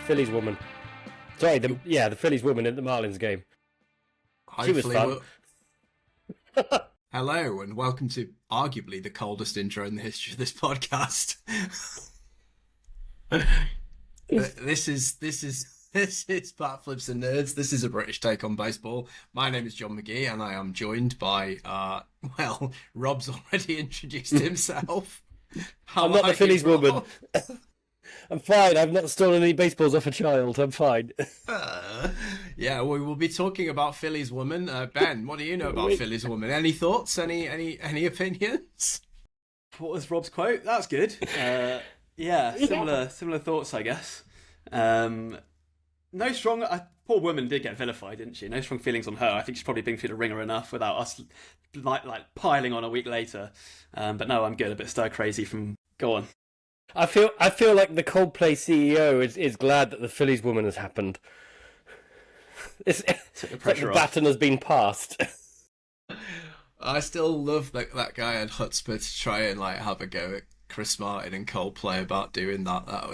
Phillies woman. Sorry, the Phillies woman in the Marlins game. She was fun. Hello and welcome to arguably the coldest intro in the history of this podcast. This is Bat Flips and Nerds. This is a British take on baseball. My name is John McGee and I am joined by Rob's already introduced himself. I'm not the Phillies woman. I'm fine. I've not stolen any baseballs off a child. I'm fine. Yeah, we will be talking about Phillies woman. Ben, what do you know about Phillies woman? Any thoughts? Any opinions? What was Rob's quote? That's good. Similar thoughts, I guess. No strong. Poor woman did get vilified, didn't she? No strong feelings on her. I think she's probably been through the ringer enough without us like piling on a week later. But no, I'm good. A bit stir crazy from. Go on. I feel like the Coldplay CEO is glad that the Phillies woman has happened. It's like the baton has been passed. I still love that guy had chutzpah to try and have a go at Chris Martin and Coldplay about doing that. That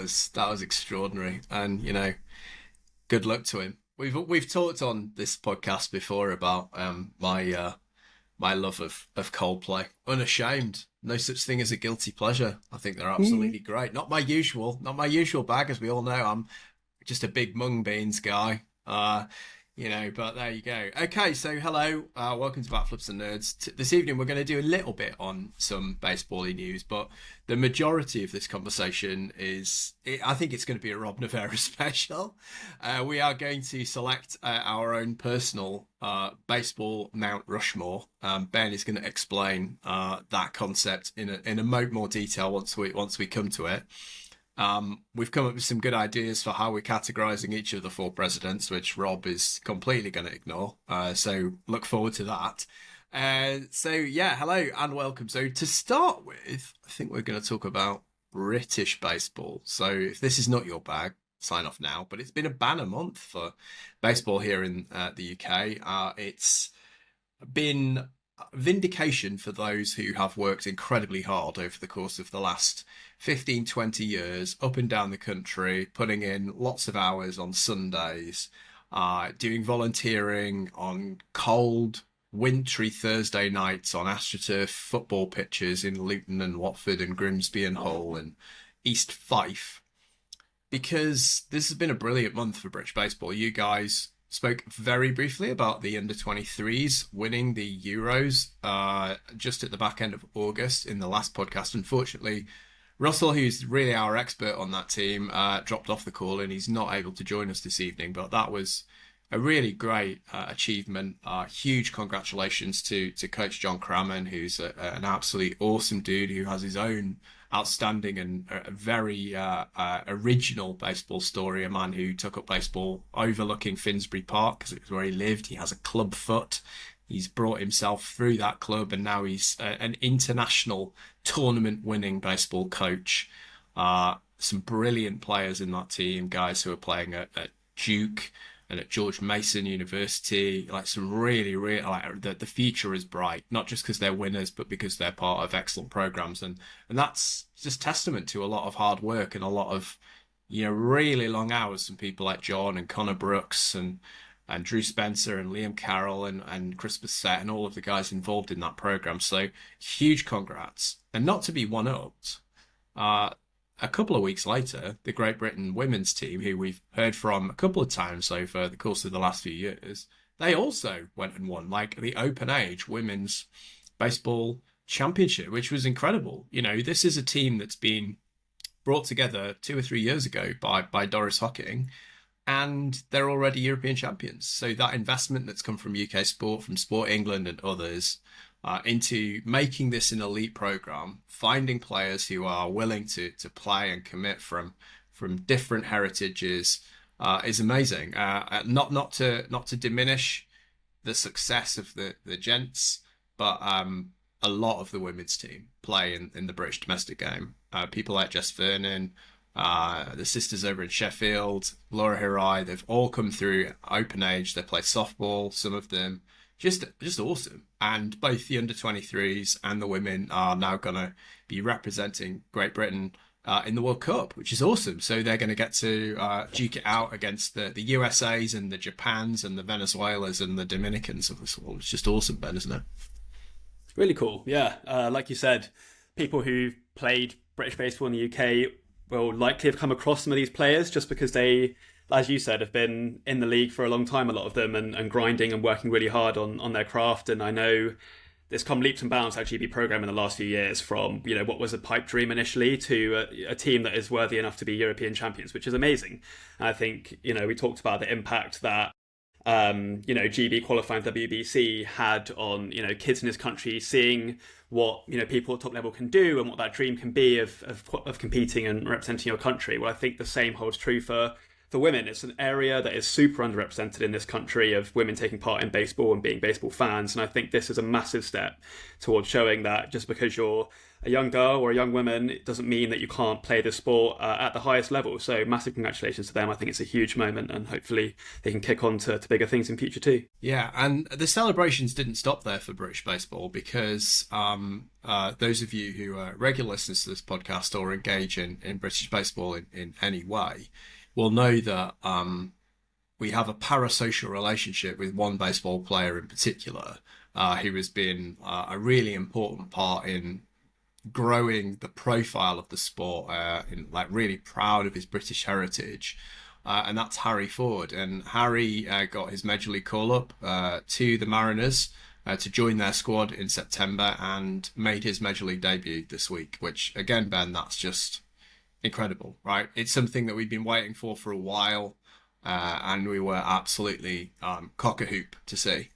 was extraordinary, and good luck to him. We've talked on this podcast before about my love of Coldplay. Unashamed. No such thing as a guilty pleasure. I think they're absolutely great. Not my usual bag, as we all know. I'm just a big mung beans guy. But there you go. Okay, so hello. Welcome to Bat Flips and Nerds. This evening we're going to do a little bit on some baseball-y news, but the majority of this conversation I think it's going to be a Rob Navarra special. We are going to select our own personal baseball Mount Rushmore. Ben is going to explain that concept in a more detail once we come to it. We've come up with some good ideas for how we're categorizing each of the four presidents, which Rob is completely going to ignore. So look forward to that. Hello and welcome. So to start with, I think we're going to talk about British baseball. So if this is not your bag, sign off now. But it's been a banner month for baseball here in the UK. It's been vindication for those who have worked incredibly hard over the course of the last 15, 20 years, up and down the country, putting in lots of hours on Sundays, doing volunteering on cold, wintry Thursday nights on AstroTurf football pitches in Luton and Watford and Grimsby and Hull and East Fife. Because this has been a brilliant month for British baseball. You guys spoke very briefly about the under-23s winning the Euros just at the back end of August in the last podcast. Unfortunately, Russell, who's really our expert on that team, dropped off the call and he's not able to join us this evening. But that was a really great achievement. Huge congratulations to Coach John Craman, who's an absolutely awesome dude who has his own outstanding and very original baseball story. A man who took up baseball overlooking Finsbury Park because it was where he lived. He has a club foot. He's brought himself through that club and now he's an international tournament winning baseball coach. Some brilliant players in that team, guys who are playing at Duke and at George Mason University, some really, the future is bright, not just because they're winners, but because they're part of excellent programs. And that's just testament to a lot of hard work and a lot of, really long hours from people like John and Connor Brooks and Drew Spencer and Liam Carroll and Chris Bissett and all of the guys involved in that program. So huge congrats. And not to be one-upped, a couple of weeks later, the Great Britain women's team, who we've heard from a couple of times over the course of the last few years, they also went and won the Open Age Women's Baseball Championship, which was incredible. This is a team that's been brought together 2 or 3 years ago by Doris Hocking, and they're already European champions. So that investment that's come from UK Sport, from Sport England and others, into making this an elite program, finding players who are willing to play and commit from different heritages, is amazing. Not to diminish the success of the gents, but a lot of the women's team play in the British domestic game. People like Jess Vernon, the sisters over in Sheffield, Laura Hirai, they've all come through Open Age. They play softball, some of them. Just awesome. And both the under-23s and the women are now going to be representing Great Britain in the World Cup, which is awesome. So they're going to get to duke it out against the USAs and the Japans and the Venezuelas and the Dominicans of this world. It's just awesome, Ben, isn't it? Really cool, yeah. Like you said, people who played British baseball in the UK will likely have come across some of these players just because they, as you said, have been in the league for a long time, a lot of them, and grinding and working really hard on their craft. And I know it's come leaps and bounds, our GB program, in the last few years, from what was a pipe dream initially to a team that is worthy enough to be European champions, which is amazing. And I think we talked about the impact that GB qualifying for WBC had on kids in this country, seeing what people at top level can do and what that dream can be of competing and representing your country. Well, I think the same holds true for women. It's an area that is super underrepresented in this country, of women taking part in baseball and being baseball fans. And I think this is a massive step towards showing that just because you're a young girl or a young woman, it doesn't mean that you can't play the sport at the highest level. So massive congratulations to them. I think it's a huge moment, and hopefully they can kick on to bigger things in future too. Yeah, and the celebrations didn't stop there for British baseball, because those of you who are regular listeners to this podcast or engage in British baseball in any way will know that we have a parasocial relationship with one baseball player in particular, who has been a really important part in growing the profile of the sport, really proud of his British heritage, and that's Harry Ford. And Harry got his Major League call-up to the Mariners to join their squad in September, and made his Major League debut this week, which, again, Ben, that's just incredible, right? It's something that we've been waiting for a while, and we were absolutely cock-a-hoop to see.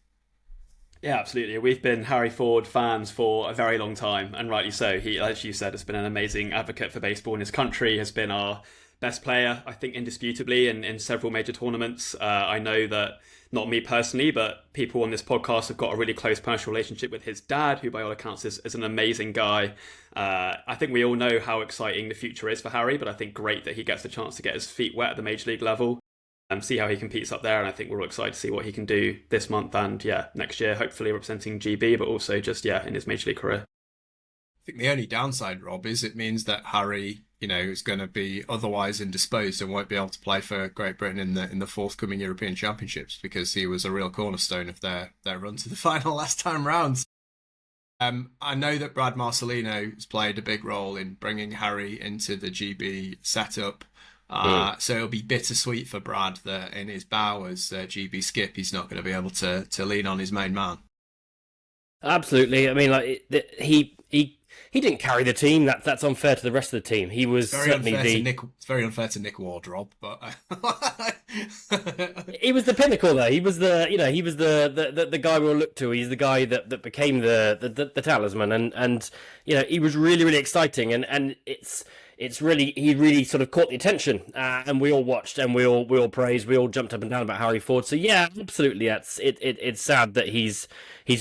Yeah, absolutely. We've been Harry Ford fans for a very long time, and rightly so. He, as you said, has been an amazing advocate for baseball in his country, has been our best player, I think, indisputably, in several major tournaments. I know that, not me personally, but people on this podcast have got a really close personal relationship with his dad, who by all accounts is an amazing guy. I think we all know how exciting the future is for Harry, but I think great that he gets the chance to get his feet wet at the Major League level. See how he competes up there, and I think we're all excited to see what he can do this month and next year, hopefully representing GB, but also just in his Major League career. I think the only downside, Rob, is it means that Harry, is going to be otherwise indisposed and won't be able to play for Great Britain in the forthcoming European Championships, because he was a real cornerstone of their run to the final last time round. I know that Brad Marcelino has played a big role in bringing Harry into the GB setup. So it'll be bittersweet for Brad that in his bow as GB skip, he's not going to be able to lean on his main man. Absolutely. I mean, he didn't carry the team. That's unfair to the rest of the team. He was certainly it's very unfair to Nick Ward, Rob, but he was the pinnacle there. He was the guy we'll look to. He's the guy that became the talisman, and he was really, really exciting, and he really sort of caught the attention, and we all watched, and we all praised, we all jumped up and down about Harry Ford. So yeah, absolutely, it's sad that he's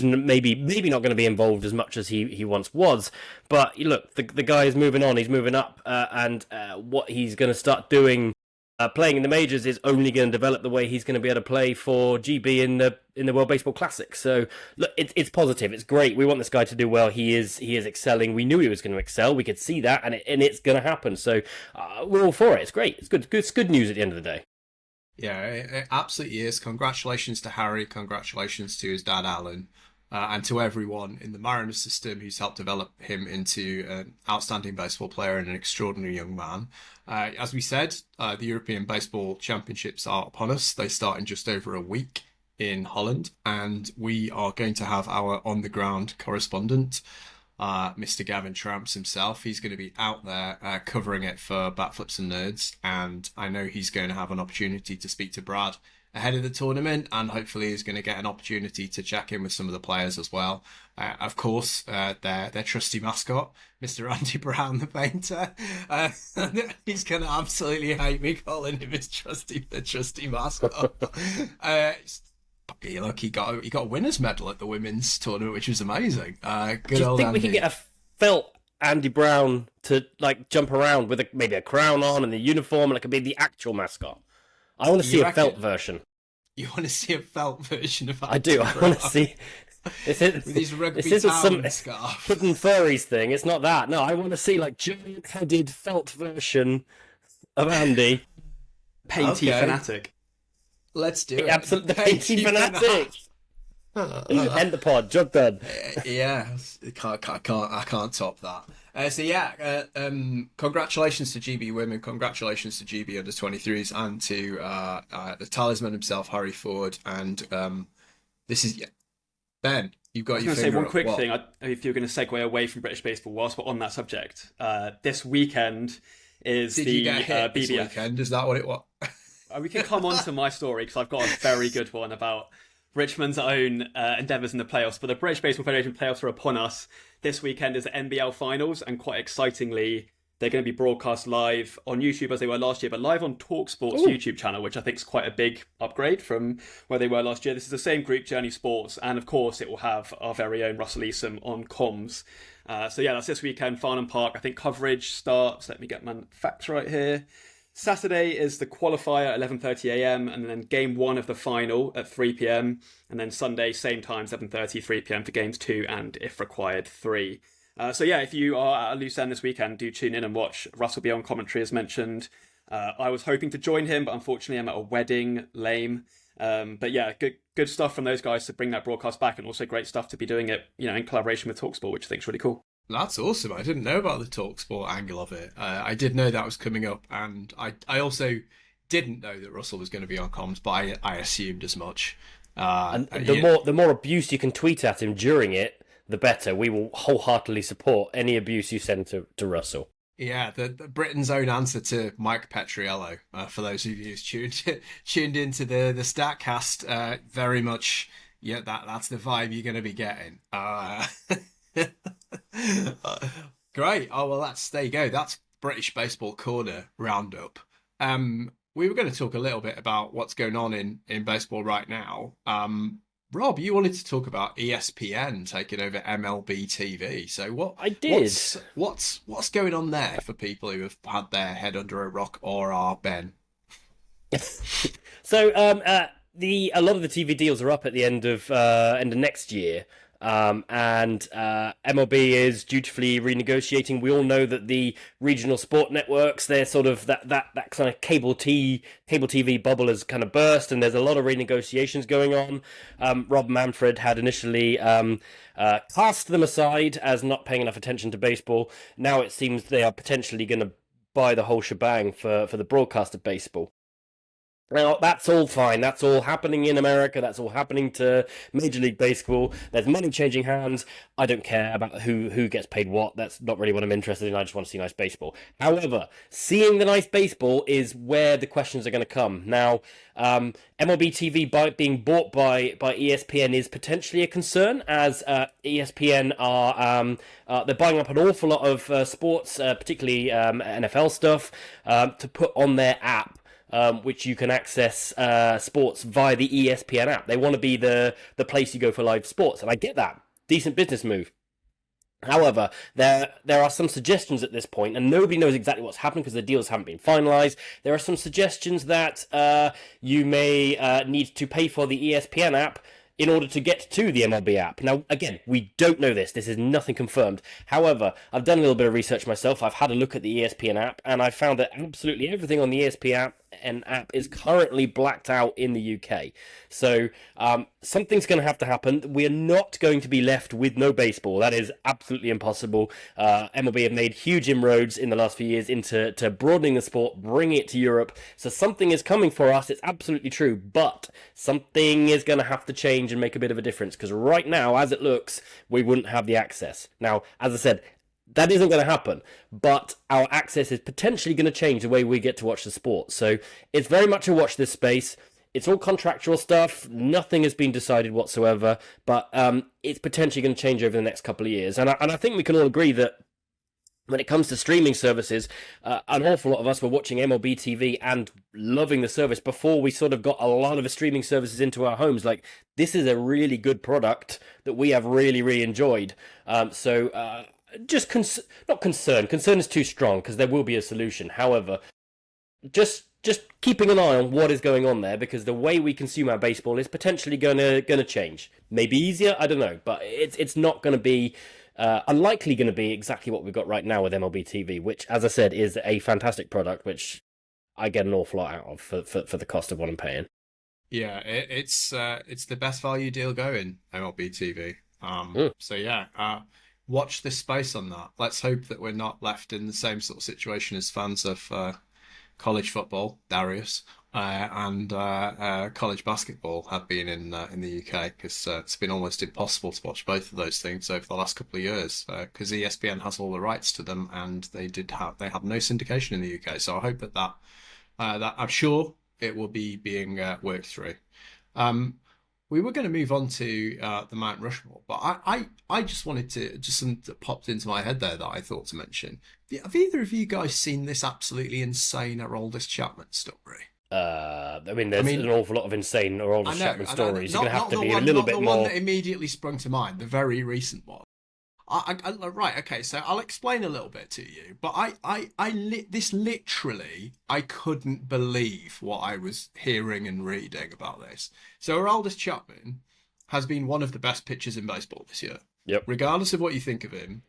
maybe not going to be involved as much as he once was. But look, the guy is moving on, he's moving up, and what he's going to start doing, playing in the majors, is only going to develop the way he's going to be able to play for GB in the World Baseball Classic. So look, it's positive. It's great. We want this guy to do well. He is excelling. We knew he was going to excel. We could see that, and it's going to happen. So we're all for it. It's great. It's good. It's good news at the end of the day. Yeah, it absolutely is. Congratulations to Harry. Congratulations to his dad, Alan. And to everyone in the Mariners system who's helped develop him into an outstanding baseball player and an extraordinary young man. As we said, the European Baseball Championships are upon us. They start in just over a week in Holland, and we are going to have our on-the-ground correspondent, Mr. Gavin Tramps himself. He's going to be out there covering it for Bat Flips and Nerds, and I know he's going to have an opportunity to speak to Brad ahead of the tournament, and hopefully he's going to get an opportunity to check in with some of the players as well. Of course, their trusty mascot, Mr. Andy Brown, the painter. He's going to absolutely hate me calling him the trusty mascot. Look, he got a winner's medal at the women's tournament, which was amazing. Good Do you old think Andy. we can get a felt Andy Brown to jump around with maybe a crown on and the uniform, and it could be the actual mascot? I want to see a felt version. You want to see a felt version of Andy I do. Brown? I want to see. With his rugby this isn't town some scarf. hidden furries thing. It's not that. No, I want to see like giant-headed felt version of Andy. Painty Okay. fanatic. Let's do it. Absolutely, the painty fanatic. End the pod. Job done. Yeah, I can't top that. Congratulations to GB Women, congratulations to GB Under 23s, and to the talisman himself, Harry Ford. And this is Ben. You've got I was your going to say finger one up. quick What? thing. If you're going to segue away from British baseball whilst we're on that subject, this weekend is Did the you get hit this BBF. weekend? Is that what it was? We can come on to my story because I've got a very good one about Richmond's own endeavours in the playoffs. But the British Baseball Federation playoffs are upon us. This weekend is the NBL finals, and quite excitingly, they're going to be broadcast live on YouTube as they were last year, but live on TalkSport's YouTube channel, which I think is quite a big upgrade from where they were last year. This is the same group, Journey Sports, and of course it will have our very own Russell Easom on comms. So yeah, that's this weekend, Farnham Park. I think coverage starts, let me get my facts right here. Saturday is the qualifier at 11:30am, and then game 1 of the final at 3pm, and then Sunday, same time, 7:30, 3pm for games 2 and, if required, 3. So yeah, if you are at a loose end this weekend, do tune in and watch. Russ will be on commentary as mentioned. I was hoping to join him, but unfortunately I'm at a wedding, lame. But yeah, good stuff from those guys to bring that broadcast back, and also great stuff to be doing it, in collaboration with TalkSport, which I think is really cool. That's awesome. I didn't know about the TalkSport angle of it. I did know that was coming up, and I also didn't know that Russell was going to be on comms, but I assumed as much. And the more abuse you can tweet at him during it, the better. We will wholeheartedly support any abuse you send to Russell. Yeah, the Britain's own answer to Mike Petriello. For those of you who's tuned into the Statcast, very much, yeah, that's the vibe you're going to be getting. Great. Oh well, there you go. That's British Baseball Corner roundup. We were going to talk a little bit about what's going on in baseball right now. Rob, you wanted to talk about ESPN taking over MLB TV. So what? I did. What's going on there for people who have had their head under a rock or are Ben? So a lot of the TV deals are up at the end of next year. And MLB is dutifully renegotiating. We all know that the regional sport networks, they're sort of that kind of cable TV bubble has kind of burst, and there's a lot of renegotiations going on. Rob Manfred had initially cast them aside as not paying enough attention to baseball. Now it seems they are potentially going to buy the whole shebang for the broadcast of baseball. Now, that's all fine. That's all happening in America. That's all happening to Major League Baseball. There's money changing hands. I don't care about who gets paid what. That's not really what I'm interested in. I just want to see nice baseball. However, seeing the nice baseball is where the questions are going to come. Now, MLB TV being bought by ESPN is potentially a concern, as ESPN they're buying up an awful lot of sports, particularly NFL stuff, to put on their app. Which you can access sports via the ESPN app. They want to be the place you go for live sports, and I get that. Decent business move. However, there are some suggestions at this point, and nobody knows exactly what's happening because the deals haven't been finalised. There are some suggestions that you may need to pay for the ESPN app in order to get to the MLB app. Now, again, we don't know this. This is nothing confirmed. However, I've done a little bit of research myself. I've had a look at the ESPN app, and I found that absolutely everything on the ESPN app is currently blacked out in the UK. So something's going to have to happen. We are not going to be left with no baseball. That is absolutely impossible. MLB have made huge inroads in the last few years into broadening the sport, bringing it to Europe. So something is coming for us. It's absolutely true. But something is going to have to change and make a bit of a difference, because right now, as it looks, we wouldn't have the access. Now, as I said, that isn't going to happen, but our access is potentially going to change the way we get to watch the sport. So it's very much a watch this space. It's all contractual stuff. Nothing has been decided whatsoever, but it's potentially going to change over the next couple of years. And I think we can all agree that when it comes to streaming services, an awful lot of us were watching MLB TV and loving the service before we sort of got a lot of the streaming services into our homes. Like, this is a really good product that we have really, really enjoyed. Just not concern. Concern is too strong, because there will be a solution. However, just just keeping an eye on what is going on there, because the way we consume our baseball is potentially gonna change. Maybe easier, I don't know, but it's not going to be unlikely going to be exactly what we've got right now with MLB TV, which, as I said, is a fantastic product, which I get an awful lot out of for the cost of what I'm paying. Yeah, it's the best value deal going, MLB TV. So yeah, watch this space on that. Let's hope that we're not left in the same sort of situation as fans of college football, Darius, and college basketball have been in the UK, because it's been almost impossible to watch both of those things over the last couple of years, because ESPN has all the rights to them, and they have no syndication in the UK. So I hope that I'm sure it will be being worked through. We were going to move on to the Mount Rushmore, but I just wanted to, just something that popped into my head there that I thought to mention. Have either of you guys seen this absolutely insane Aroldis Chapman story? I mean, there's an awful lot of insane Aroldis Chapman stories. You're going to have to be a little bit more. Not the one that immediately sprung to mind, the very recent one. Right, okay, so I'll explain a little bit to you, but this literally, I couldn't believe what I was hearing and reading about this. So Aroldis Chapman has been one of the best pitchers in baseball this year. Yep. Regardless of what you think of him,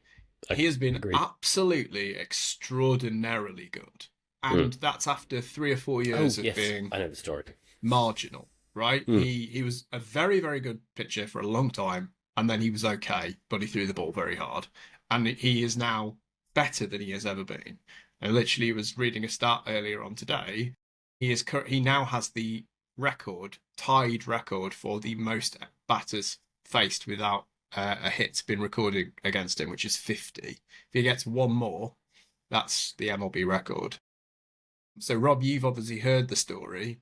he has been Agreed. absolutely extraordinarily good. And that's after 3 or 4 years of being I know the story. marginal, right? He was a very, very good pitcher for a long time. And then he was okay, but he threw the ball very hard. And he is now better than he has ever been. I literally was reading a stat earlier on today. He now has the tied record for the most batters faced without a hit been recorded against him, which is 50. If he gets one more, that's the MLB record. So, Rob, you've obviously heard the story.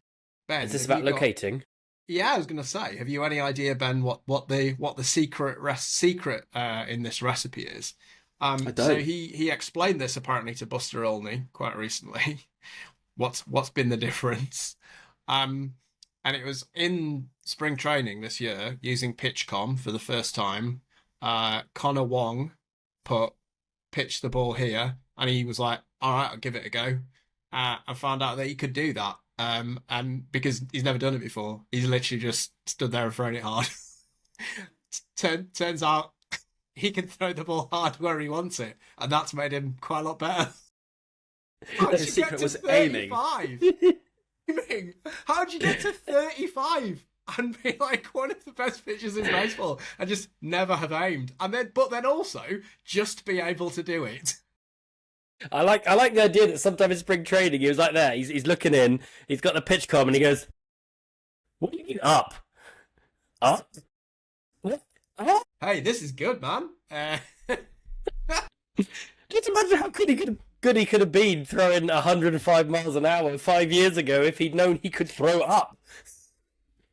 Ben, Is this about locating? Yeah, I was going to say, have you any idea, Ben, what the secret in this recipe is? I don't. So he explained this apparently to Buster Olney quite recently. What's been the difference? And it was in spring training this year, using PitchCom for the first time. Connor Wong pitched the ball here, and he was like, "All right, I'll give it a go." I found out that he could do that. And because he's never done it before, he's literally just stood there and thrown it hard. Turns out he can throw the ball hard where he wants it, and that's made him quite a lot better. His secret was aiming. How'd you get to 35 and be like one of the best pitchers in baseball and just never have aimed, but then also just be able to do it? I like the idea that sometime in spring training he was like that. He's looking in. He's got the PitchCom and he goes, "What do you mean up? Up? What? Up?" Hey, this is good, man. Just imagine how good he could have been throwing 105 miles an hour 5 years ago if he'd known he could throw up.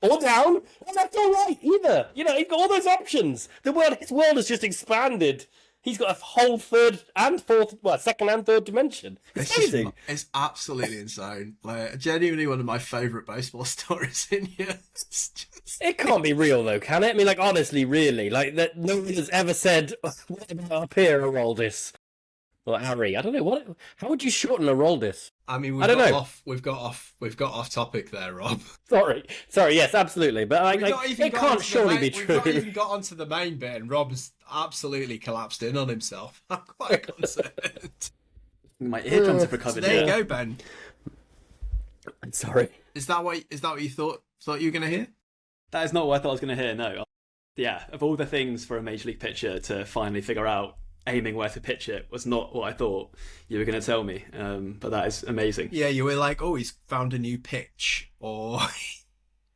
Or down. Or left or right, either. You know, he's got all those options. His world has just expanded. He's got a whole second and third dimension. It's amazing. It's absolutely insane. Like, genuinely one of my favourite baseball stories in here. It can't be real though, can it? I mean, like, honestly, really, like that. No one has ever said, "What about up here, Aroldis?" Or Harry. I don't know how would you shorten Aroldis? I mean, we've got off topic there, Rob. Sorry. Yes, absolutely. But it can't surely be true. We've not even got onto the main bit, and Rob's absolutely collapsed in on himself. I'm quite concerned. My eardrums have recovered. So there you go, Ben. I'm sorry. Is that what you thought you were going to hear? That is not what I thought I was going to hear. No. Yeah, of all the things for a major league pitcher to finally figure out, aiming where to pitch it was not what I thought you were going to tell me. But that is amazing. Yeah, you were like, "Oh, he's found a new pitch," or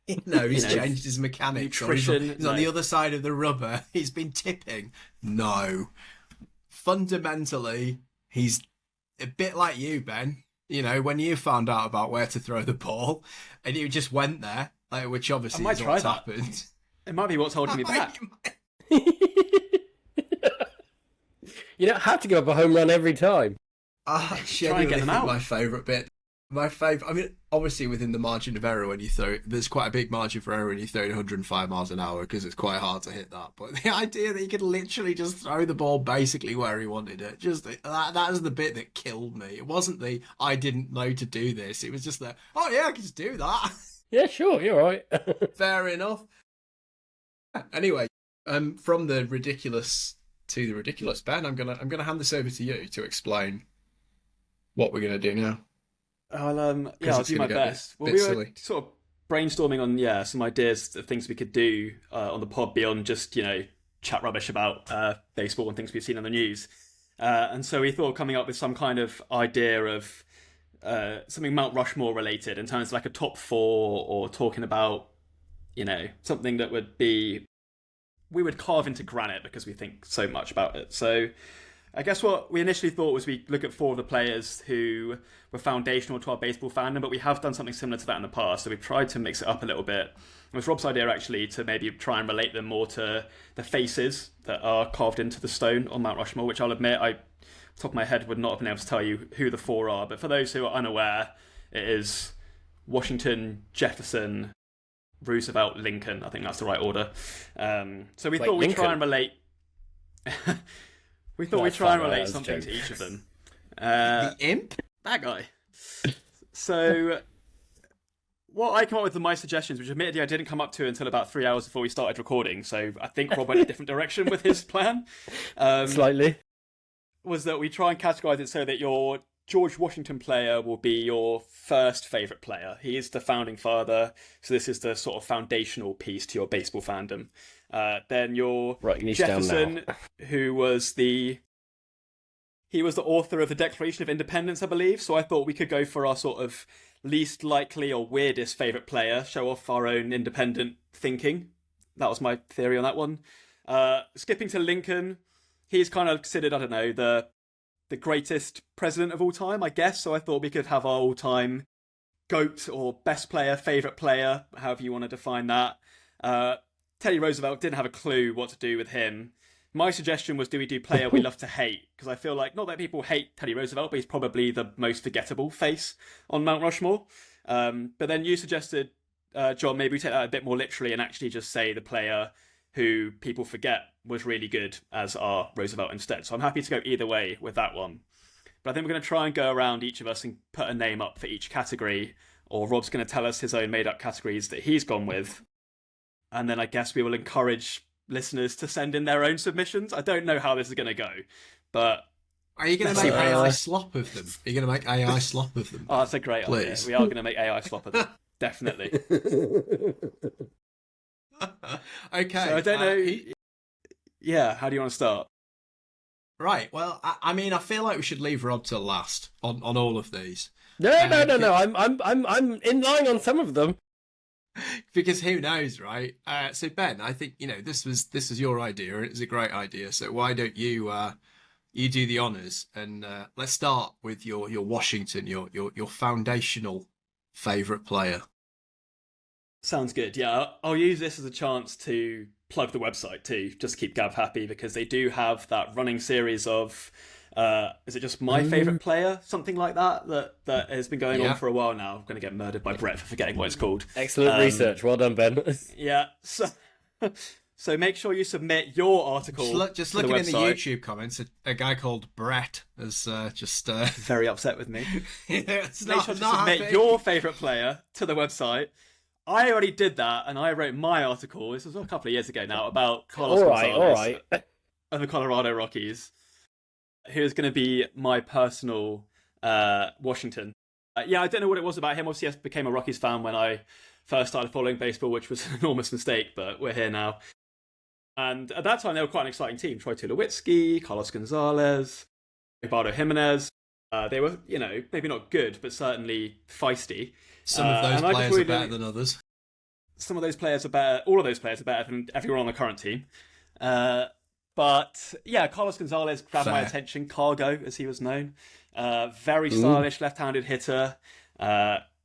he's changed his mechanics. Nutrition. He's on the other side of the rubber. He's been tipping. No, fundamentally, he's a bit like you, Ben. You know, when you found out about where to throw the ball, and you just went there, which obviously is what's happened. It might be what's holding me back. You don't have to give up a home run every time. I genuinely think my favourite bit My favourite, I mean, obviously within the margin of error when you throw it, there's quite a big margin for error when you throw it 105 miles an hour because it's quite hard to hit that. But the idea that he could literally just throw the ball basically where he wanted it, just that is the bit that killed me. It wasn't the, I didn't know to do this. It was just the, oh yeah, I can just do that. Yeah, sure, you're right. Fair enough. Anyway, from the ridiculous to the ridiculous, Ben, I'm gonna hand this over to you to explain what we're gonna do now. I'll do my best. Well, we were silly. sort of brainstorming on some ideas of things we could do on the pod beyond just chat rubbish about baseball and things we've seen on the news. And so we thought coming up with some kind of idea of something Mount Rushmore related in terms of like a top four, or talking about something that we would carve into granite because we think so much about it. So I guess what we initially thought was we look at four of the players who were foundational to our baseball fandom, but we have done something similar to that in the past. So we've tried to mix it up a little bit. It was Rob's idea actually to maybe try and relate them more to the faces that are carved into the stone on Mount Rushmore, which I'll admit, off the top of my head, would not have been able to tell you who the four are. But for those who are unaware, it is Washington, Jefferson, Roosevelt, Lincoln. I think that's the right order. So we thought we'd try and relate... We thought we'd try and relate something to each of them. The imp? That guy. So, what I came up with my suggestions, which admittedly I didn't come up to until about 3 hours before we started recording, so I think Rob went a different direction with his plan. Slightly. Was that we try and categorise it so that your George Washington player will be your first favourite player. He is the founding father, so this is the sort of foundational piece to your baseball fandom. Then your Jefferson, who was he was the author of the Declaration of Independence, I believe. So I thought we could go for our sort of least likely or weirdest favourite player, show off our own independent thinking. That was my theory on that one. Skipping to Lincoln, he's kind of considered, I don't know, the greatest president of all time, I guess. So I thought we could have our all-time GOAT or best player, favourite player, however you want to define that. Teddy Roosevelt, didn't have a clue what to do with him. My suggestion was, do we do player we love to hate? Because I feel like, not that people hate Teddy Roosevelt, but he's probably the most forgettable face on Mount Rushmore. But then you suggested, John, maybe we take that a bit more literally and actually just say the player who people forget was really good as our Roosevelt instead. So I'm happy to go either way with that one. But I think we're going to try and go around each of us and put a name up for each category, or Rob's going to tell us his own made-up categories that he's gone with. And then I guess we will encourage listeners to send in their own submissions. I don't know how this is going to go, but... Are you going to make AI slop of them? Are you going to make AI slop of them? Oh, that's a great idea. We are going to make AI slop of them. Definitely. Okay. So I don't know... Yeah, how do you want to start? Right, well, I mean, I feel like we should leave Rob till last on all of these. No. I'm in line on some of them. Because who knows, right? So Ben, I think this was your idea. It's a great idea. So why don't you you do the honors and let's start with your Washington, your foundational favorite player. Sounds good. Yeah, I'll use this as a chance to plug the website too, just to keep Gav happy, because they do have that running series of. Is it just my favourite player? Something like that has been going on for a while now. I'm going to get murdered by Brett for forgetting what it's called. Excellent research. Well done, Ben. Yeah. So make sure you submit your article. Just looking in the YouTube comments, a guy called Brett is just very upset with me. Make sure to submit your favourite player to the website. I already did that, and I wrote my article. This was a couple of years ago now about Carlos Gonzalez of the Colorado Rockies, who's going to be my personal Washington. I don't know what it was about him. Obviously, I became a Rockies fan when I first started following baseball, which was an enormous mistake, but we're here now. And at that time, they were quite an exciting team. Troy Tulowitzki, Carlos Gonzalez, Eduardo Jimenez. They were, maybe not good, but certainly feisty. Some of those players are better than others. Some of those players are better. All of those players are better than everyone on the current team. But yeah, Carlos Gonzalez grabbed my attention. Cargo, as he was known. Very stylish left-handed hitter.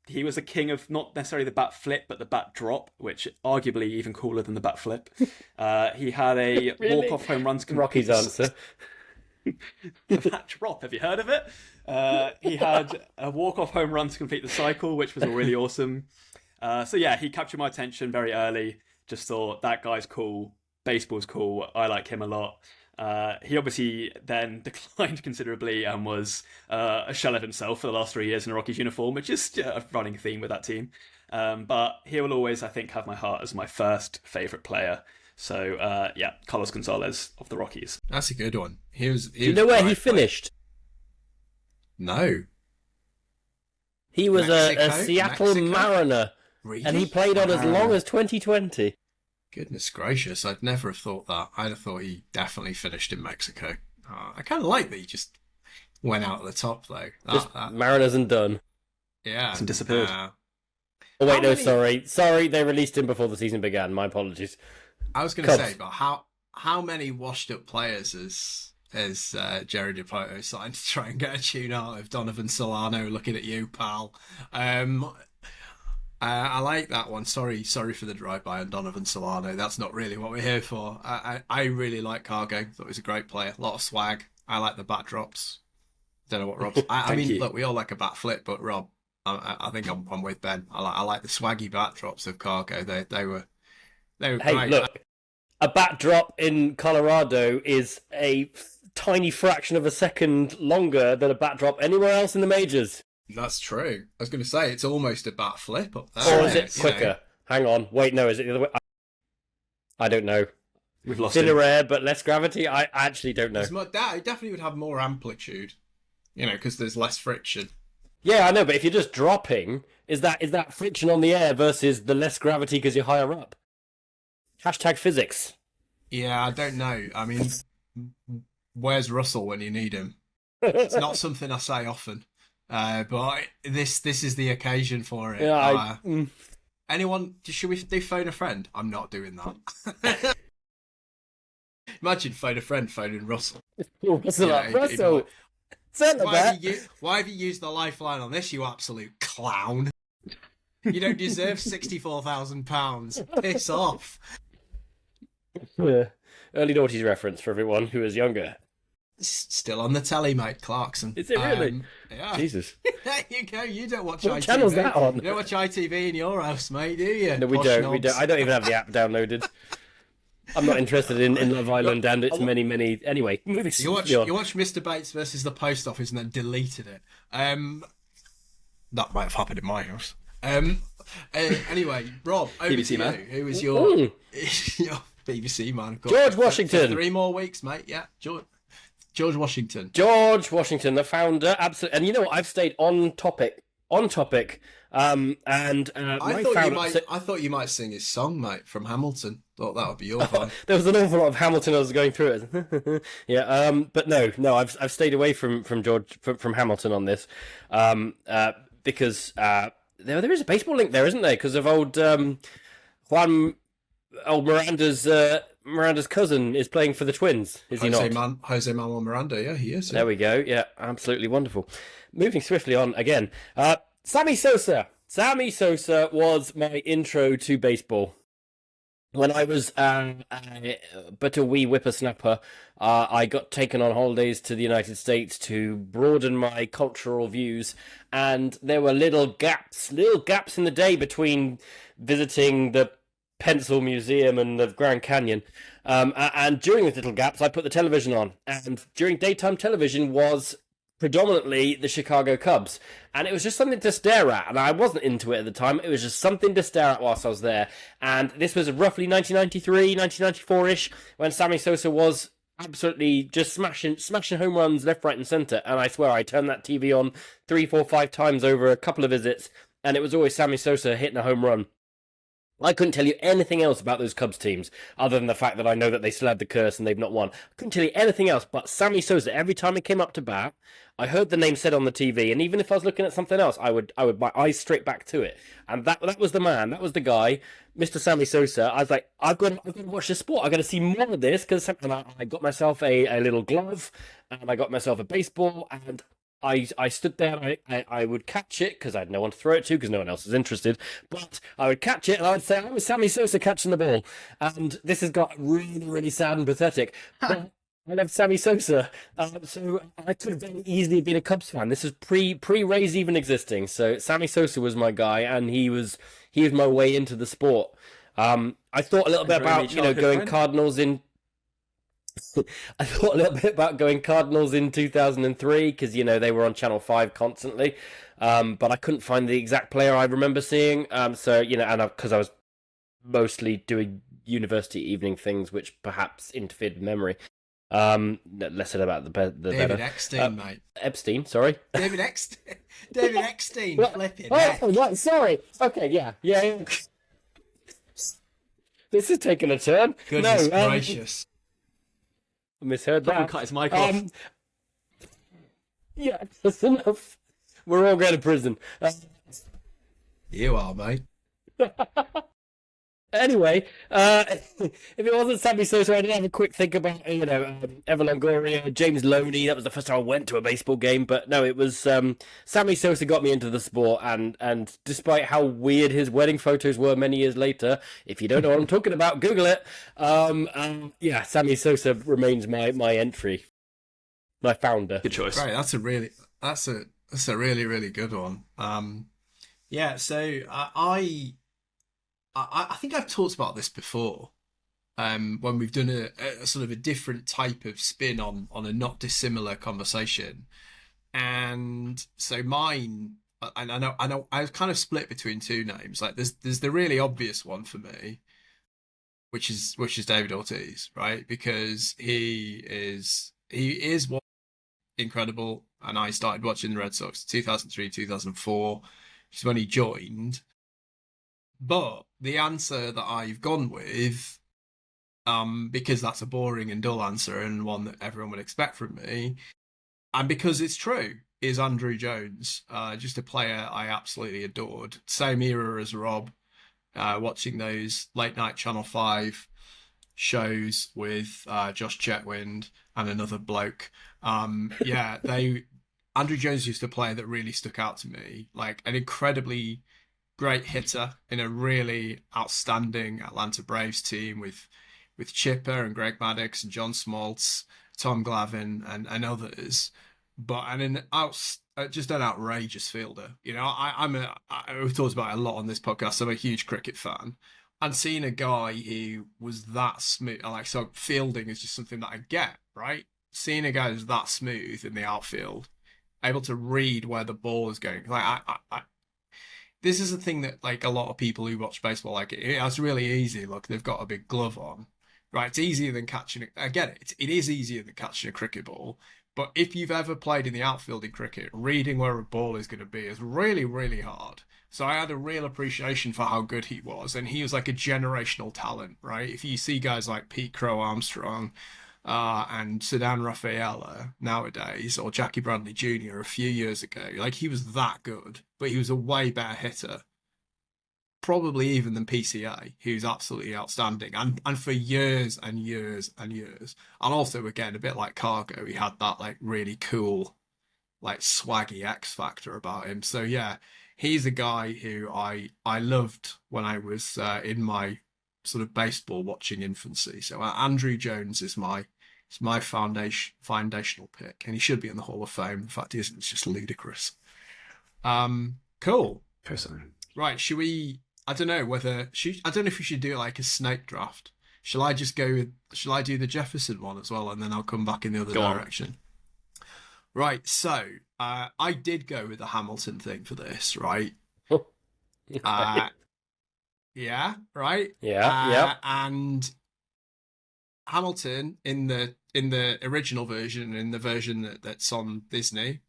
He was the king of not necessarily the bat flip, but the bat drop, which arguably even cooler than the bat flip. He had a walk-off home runs. Rocky's answer. That drop, have you heard of it? He had a walk-off home run to complete the cycle, which was all really awesome. So yeah, he captured my attention very early. Just thought, that guy's cool. Baseball's cool. I like him a lot. He obviously then declined considerably and was a shell of himself for the last 3 years in a Rockies uniform, which is a running theme with that team. But he will always, I think, have my heart as my first favourite player. So yeah, Carlos Gonzalez of the Rockies. That's a good one. Do you know where he finished? No. He was Mexico? a Seattle Mexico? Mariner. Really? And he played on as long as 2020. Goodness gracious, I'd never have thought that. I'd have thought he definitely finished in Mexico. I kind of like that he just went out at the top, though. Mariners and done. Yeah. And disappeared. Oh, wait, no, sorry. Sorry, they released him before the season began. My apologies. I was going to say, but how many washed-up players has Jerry DiPoto signed to try and get a tune out of Donovan Solano? Looking at you, pal. I like that one. Sorry for the drive-by on Donovan Solano. That's not really what we're here for. I really like Cargo. Thought he was a great player. A lot of swag. I like the bat drops. Don't know what Rob's... I mean, look, we all like a bat flip, but Rob, I think I'm with Ben. I like the swaggy bat drops of Cargo. They were Hey, great. look, a bat drop in Colorado is a tiny fraction of a second longer than a bat drop anywhere else in the majors. That's true. I was going to say, it's almost a bat flip up there. Or is it quicker? Hang on. Wait, no, is it the other way? I don't know. We've lost Thinner him. air, but less gravity? I actually don't know. It definitely would have more amplitude, because there's less friction. Yeah, I know, but if you're just dropping, is that friction on the air versus the less gravity because you're higher up? Hashtag physics. Yeah, I don't know. I mean, where's Russell when you need him? It's not something I say often, but this is the occasion for it. Yeah, Anyone? Should we do phone a friend? I'm not doing that. Imagine phone a friend phoning Russell. Russell, Yeah, Russell. Why have you used the lifeline on this, you absolute clown? You don't deserve £64,000. Piss off. Early noughties reference for everyone who is younger. Still on the telly, mate, Clarkson. Is it really? Yeah. Jesus. There you go. You don't watch What ITV. channel's that on? You don't watch ITV in your house, mate, do you? No, we Posh don't. We knobs. don't. I don't even have the app downloaded. I'm not interested in Love Island and its many. Anyway, moving You watch on. Mr. Bates versus the Post Office and then deleted it. That might have happened in my house. Anyway, Rob, over BBC to you. man. Who was your BBC man? George Washington. For 3 more weeks, mate. Yeah, George Washington. George Washington, the founder, absolutely. And you know what? I've stayed on topic. I thought you might sing his song, mate, from Hamilton. Thought that would be your vibe. There was an awful lot of Hamilton as I was going through it. Yeah, but no, I've stayed away from George from Hamilton on this, because there is a baseball link there, isn't there? Because of old Miranda's cousin is playing for the Twins, is he not? Jose Manuel Miranda, yeah, he is. Yeah. There we go. Yeah, absolutely wonderful. Moving swiftly on again. Sammy Sosa. Sammy Sosa was my intro to baseball. When I was but a wee whippersnapper, I got taken on holidays to the United States to broaden my cultural views, and there were little gaps in the day between visiting the Pencil Museum and the Grand Canyon. And during the little gaps, I put the television on. And during daytime television was predominantly the Chicago Cubs. And it was just something to stare at. And I wasn't into it at the time. It was just something to stare at whilst I was there. And this was roughly 1993, 1994-ish, when Sammy Sosa was absolutely just smashing home runs left, right, and centre. And I swear I turned that TV on 3, 4, 5 times over a couple of visits. And it was always Sammy Sosa hitting a home run. I couldn't tell you anything else about those Cubs teams, other than the fact that I know that they still had the curse and they've not won. I couldn't tell you anything else but Sammy Sosa. Every time he came up to bat, I heard the name said on the TV, and even if I was looking at something else, I would my eyes straight back to it. And that was the man, that was the guy, Mr. Sammy Sosa. I was like, I've got to watch this sport. I've got to see more of this, because I got myself a little glove, and I got myself a baseball, and I stood there and I would catch it because I had no one to throw it to because no one else was interested. But I would catch it and I would say, I was Sammy Sosa catching the ball. And this has got really, really sad and pathetic. But I love Sammy Sosa. So I could have very easily been a Cubs fan. This is pre Rays even existing. So Sammy Sosa was my guy, and he was my way into the sport. I thought a little bit about going friend? Cardinals in. I thought a little bit about going Cardinals in 2003 because they were on Channel 5 constantly, but I couldn't find the exact player I remember seeing. So and because I was mostly doing university evening things, which perhaps interfered with memory. Less said about the David better. Eckstein, mate. Epstein, sorry. David Eckstein. David Eckstein, flipping. Oh, right, sorry. Okay, yeah. This is taking a turn. Goodness gracious. I misheard Someone that. cut his mic off. Yeah, that's enough. We're all going to prison. You are, mate. Anyway, if it wasn't Sammy Sosa, I did have a quick think about, Evan Longoria, James Loney. That was the first time I went to a baseball game. But no, it was Sammy Sosa got me into the sport. And despite how weird his wedding photos were many years later, if you don't know what I'm talking about, Google it. Yeah, Sammy Sosa remains my entry, my founder. Good choice. Right, that's a really really good one. Yeah, so I think I've talked about this before, when we've done a sort of a different type of spin on a not dissimilar conversation, and so mine, and I know I was kind of split between two names. Like there's the really obvious one for me, which is David Ortiz, right? Because he is one incredible, and I started watching the Red Sox 2003 2004, which is when he joined. But the answer that I've gone with, because that's a boring and dull answer and one that everyone would expect from me, and because it's true, is Andrew Jones. Just a player I absolutely adored. Same era as Rob, watching those late night Channel 5 shows with Josh Chetwynd and another bloke. Yeah, Andrew Jones used to play that really stuck out to me, like an incredibly great hitter in a really outstanding Atlanta Braves team with Chipper and Greg Maddux and John Smoltz, Tom Glavine and others, just an outrageous fielder. We've talked about it a lot on this podcast. I'm a huge cricket fan, and seeing a guy who was that smooth, so fielding is just something that I get, right? Seeing a guy who's that smooth in the outfield, able to read where the ball is going, this is a thing that a lot of people who watch baseball it's really easy. Look, they've got a big glove on, right? It's easier than catching it. I get it. It is easier than catching a cricket ball. But if you've ever played in the outfield in cricket, reading where a ball is going to be is really, really hard. So I had a real appreciation for how good he was, and he was like a generational talent, right? If you see guys like Pete Crow Armstrong, and Sedan Rafaela nowadays, or Jackie Bradley Jr. a few years ago, he was that good, but he was a way better hitter, probably even than PCA, who's absolutely outstanding, and for years and years and years. And also, again, a bit like Cargo, he had that really cool, swaggy X factor about him. So yeah, he's a guy who I loved when I was in my sort of baseball watching infancy. So Andrew Jones is my foundational pick, and he should be in the Hall of Fame. The fact is, it's just ludicrous. Cool. Person. Right, should we? I don't know if we should do a snake draft. Shall I do the Jefferson one as well, and then I'll come back in the other direction? Right. So I did go with the Hamilton thing for this, right? Yeah, right. Yeah. And Hamilton in the original version, in the version that's on Disney,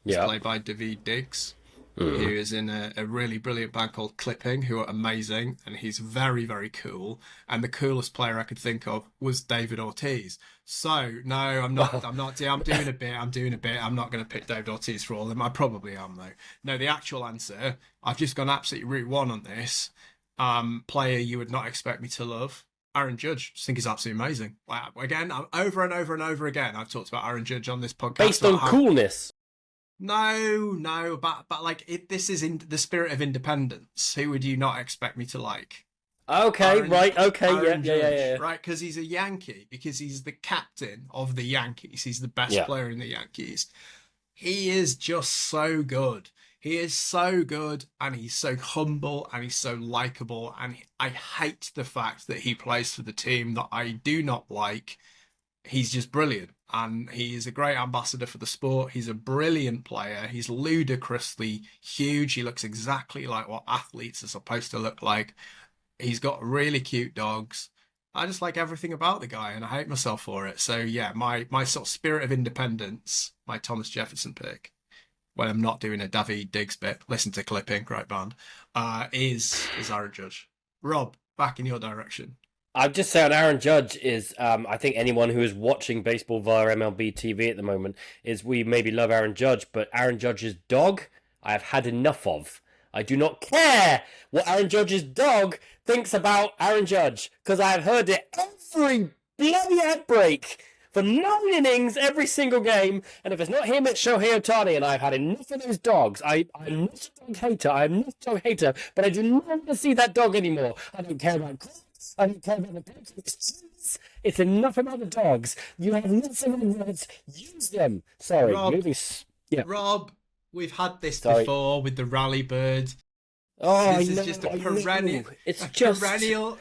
is played by Daveed Diggs, who is in a really brilliant band called Clipping, who are amazing, and he's very, very cool. And the coolest player I could think of was David Ortiz. So no, I'm not. I'm doing a bit. I'm not going to pick David Ortiz for all of them. I probably am though. No, the actual answer, I've just gone absolutely route one on this. Player you would not expect me to love, Aaron Judge. Just think he's absolutely amazing. Again, over and over and over again, I've talked about Aaron Judge on this podcast. Based on coolness. No, but this is in the spirit of independence. Who would you not expect me to like? Okay, right, okay, Aaron yeah, Judge, yeah. right? Because he's a Yankee, because he's the captain of the Yankees. He's the best Yeah. player in the Yankees. He is just so good. He is so good, and he's so humble, and he's so likable. And I hate the fact that he plays for the team that I do not like. He's just brilliant, and he is a great ambassador for the sport. He's a brilliant player. He's ludicrously huge. He looks exactly like what athletes are supposed to look like. He's got really cute dogs. I just like everything about the guy, and I hate myself for it. So yeah, my sort of spirit of independence, my Thomas Jefferson pick, when I'm not doing a David Diggs bit, listen to Clipping, great band, is Aaron Judge. Rob, back in your direction. I'd just say on Aaron Judge is, I think anyone who is watching baseball via MLB TV at the moment is we maybe love Aaron Judge, but Aaron Judge's dog, I have had enough of. I do not care what Aaron Judge's dog thinks about Aaron Judge, because I have heard it every bloody ad break for 9 innings every single game, and if it's not him, it's Shohei Ohtani, and I've had enough of those dogs. I'm not a dog hater, I'm not a dog hater, but I do not want to see that dog anymore. I don't care about clothes, I don't care about the pictures. It's enough about the dogs. You have nothing on words, use them. Sorry, Rob, moving... Yeah. Rob, we've had this Sorry. before with the rally bird. Oh, This I is know, just a I know. perennial, It's a just perennial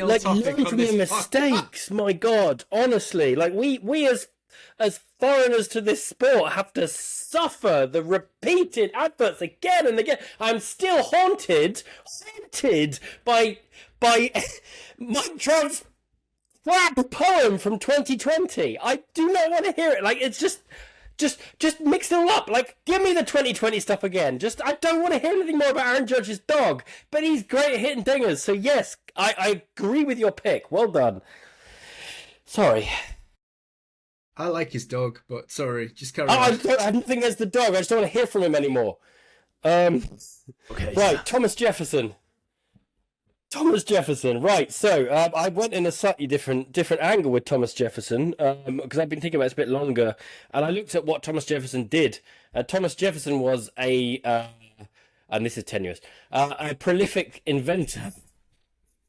like topic learn on from this your podcast. mistakes. My God, honestly, like we as foreigners to this sport have to suffer the repeated adverts again and again. I'm still haunted by Mike Trout's crap poem from 2020. I do not want to hear it. Like it's just mix it all up. Like, give me the 2020 stuff again. I don't want to hear anything more about Aaron Judge's dog. But he's great at hitting dingers. So yes, I agree with your pick. Well done. Sorry. I like his dog, but sorry, just carry I on. have nothing against the dog. I just don't want to hear from him anymore. Okay. Right, Thomas Jefferson. Right. So I went in a slightly different angle with Thomas Jefferson because I've been thinking about it a bit longer, and I looked at what Thomas Jefferson did. Thomas Jefferson was and this is tenuous, a prolific inventor.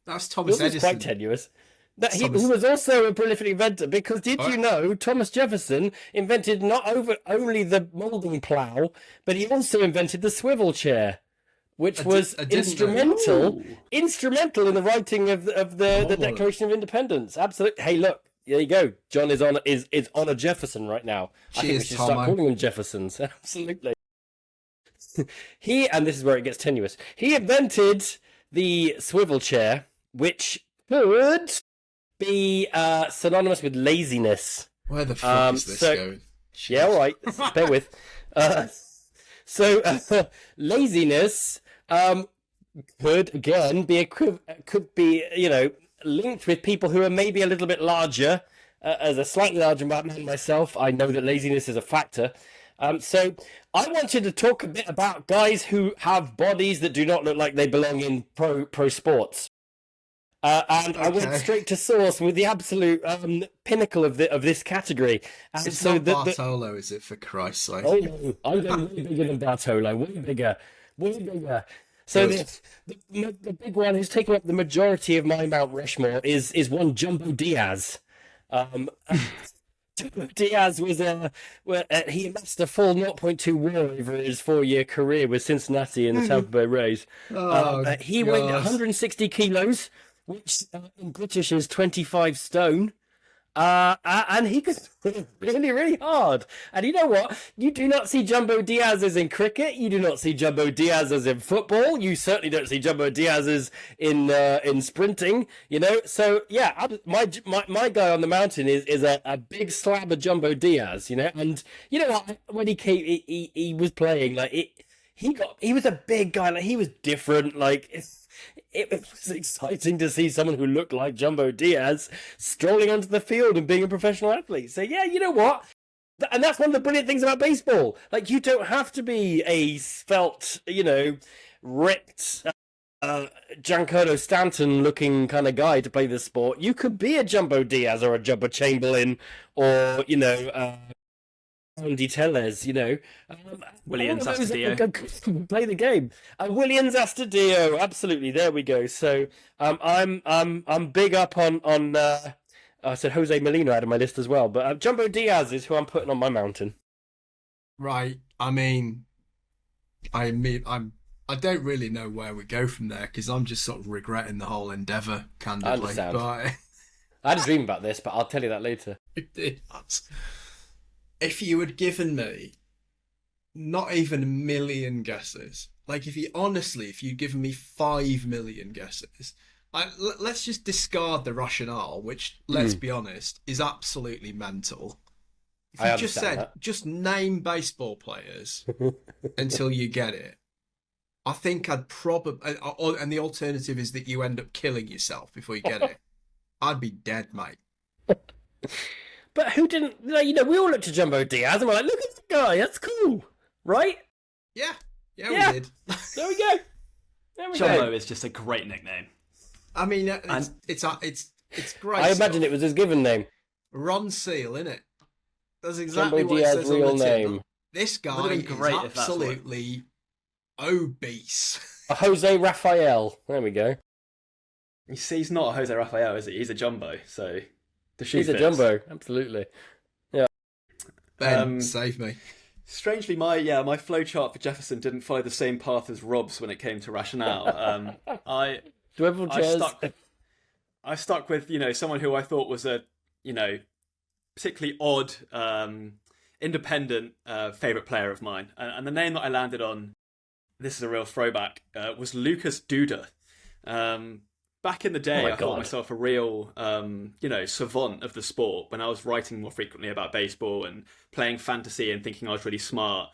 That's Thomas This is Edison. quite tenuous. He was also a prolific inventor because did you know Thomas Jefferson invented not only the moulding plough, but he also invented the swivel chair, which was I didn't instrumental in the writing of the Declaration of Independence. Absolutely. Hey, look, there you go. John is on a Jefferson right now. I think we Cheers, should Tomo. start calling them Jeffersons. Absolutely. And this is where it gets tenuous. He invented the swivel chair, which could be synonymous with laziness. Where the fuck is this going? Yeah, all right. Bear with. Laziness could again be could be linked with people who are maybe a little bit larger. As a slightly larger man myself, I know that laziness is a factor. So I wanted to talk a bit about guys who have bodies that do not look like they belong in pro sports. And I went straight to source with the absolute pinnacle of this category. And It's so not Bartolo, is it, for Christ's sake? Oh no, I'm going way bigger than Bartolo, way bigger. So the big one who's taking up the majority of my Mount Rushmore is one Jumbo Diaz. Jumbo Diaz was he amassed a full 0.2 WAR over his 4-year career with Cincinnati and the Tampa Bay Rays. He weighed 160 kilos, which in British is 25 stone. And he could throw really, really hard. And you know what? You do not see Jumbo Diaz's in cricket. You do not see Jumbo Diaz's in football. You certainly don't see Jumbo Diaz's in sprinting. So yeah, my guy on the mountain is a big slab of Jumbo Diaz. And you know what? When he came, he was playing like it. He was a big guy. Like he was different. Like it was exciting to see someone who looked like Jumbo Diaz strolling onto the field and being a professional athlete. So yeah, you know what? And that's one of the brilliant things about baseball. Like you don't have to be a svelte, ripped, Giancarlo Stanton looking kind of guy to play this sport. You could be a Jumbo Diaz or a Jumbo Chamberlain or, Andy Tellez, Williams all of those Astudillo. go play the game. Williams Astudillo, absolutely. There we go. So I'm big up on. I said Jose Molina out of my list as well, but Jumbo Diaz is who I'm putting on my mountain. Right. I don't really know where we go from there because I'm just sort of regretting the whole endeavour, candidly. I understand. But I had a dream about this, but I'll tell you that later. if you had given me not even a million guesses, like if you'd given me 5 million guesses, let's just discard the rationale, which, let's be honest, is absolutely mental. If you just said, that. just name baseball players until you get it, I think I'd probably, and the alternative is that you end up killing yourself before you get it. I'd be dead, mate. But who didn't? We all looked at Jumbo Diaz and we're like, look at the guy, that's cool, right? Yeah, we did. There we go. Jumbo is just a great nickname. I mean, it's great. I imagine it was his given name. Ron Seal, innit? That's exactly Jumbo what it Diaz's says on real the tin. name. This guy is absolutely obese. A Jose Rafael. There we go. You see, he's not a Jose Rafael, is he? He's a Jumbo, so the shoe He's fits. a Jumbo, absolutely. Yeah. Ben, save me. Strangely, my flowchart for Jefferson didn't follow the same path as Rob's when it came to rationale. Swivel chairs. I stuck with someone who I thought was a particularly odd, independent favourite player of mine, and the name that I landed on, this is a real throwback, was Lucas Duda. Back in the day, I thought myself a real, savant of the sport when I was writing more frequently about baseball and playing fantasy and thinking I was really smart.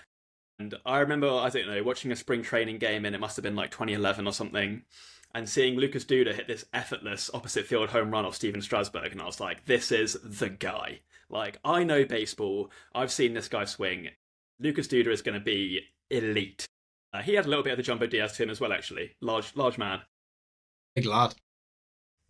And I remember, watching a spring training game, and it must have been like 2011 or something, and seeing Lucas Duda hit this effortless opposite field home run off Steven Strasburg, and I was like, this is the guy. Like, I know baseball, I've seen this guy swing. Lucas Duda is going to be elite. He had a little bit of the Jumbo Diaz to him as well, actually. Large man. Big lad.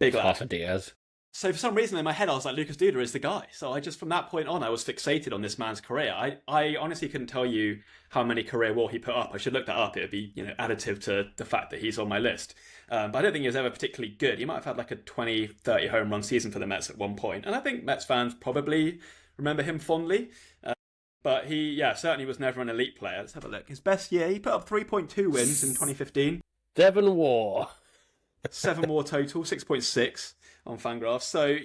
Half a Diaz. So for some reason in my head, I was like, Lucas Duda is the guy. So I just, from that point on, I was fixated on this man's career. I honestly couldn't tell you how many career WAR he put up. I should look that up. It would be, additive to the fact that he's on my list. But I don't think he was ever particularly good. He might have had like a 20, 30 home run season for the Mets at one point. And I think Mets fans probably remember him fondly. But he, certainly was never an elite player. Let's have a look. His best year, he put up 3.2 wins in 2015. 7 WAR. 7 WAR total, 6.6 on Fangraphs. So,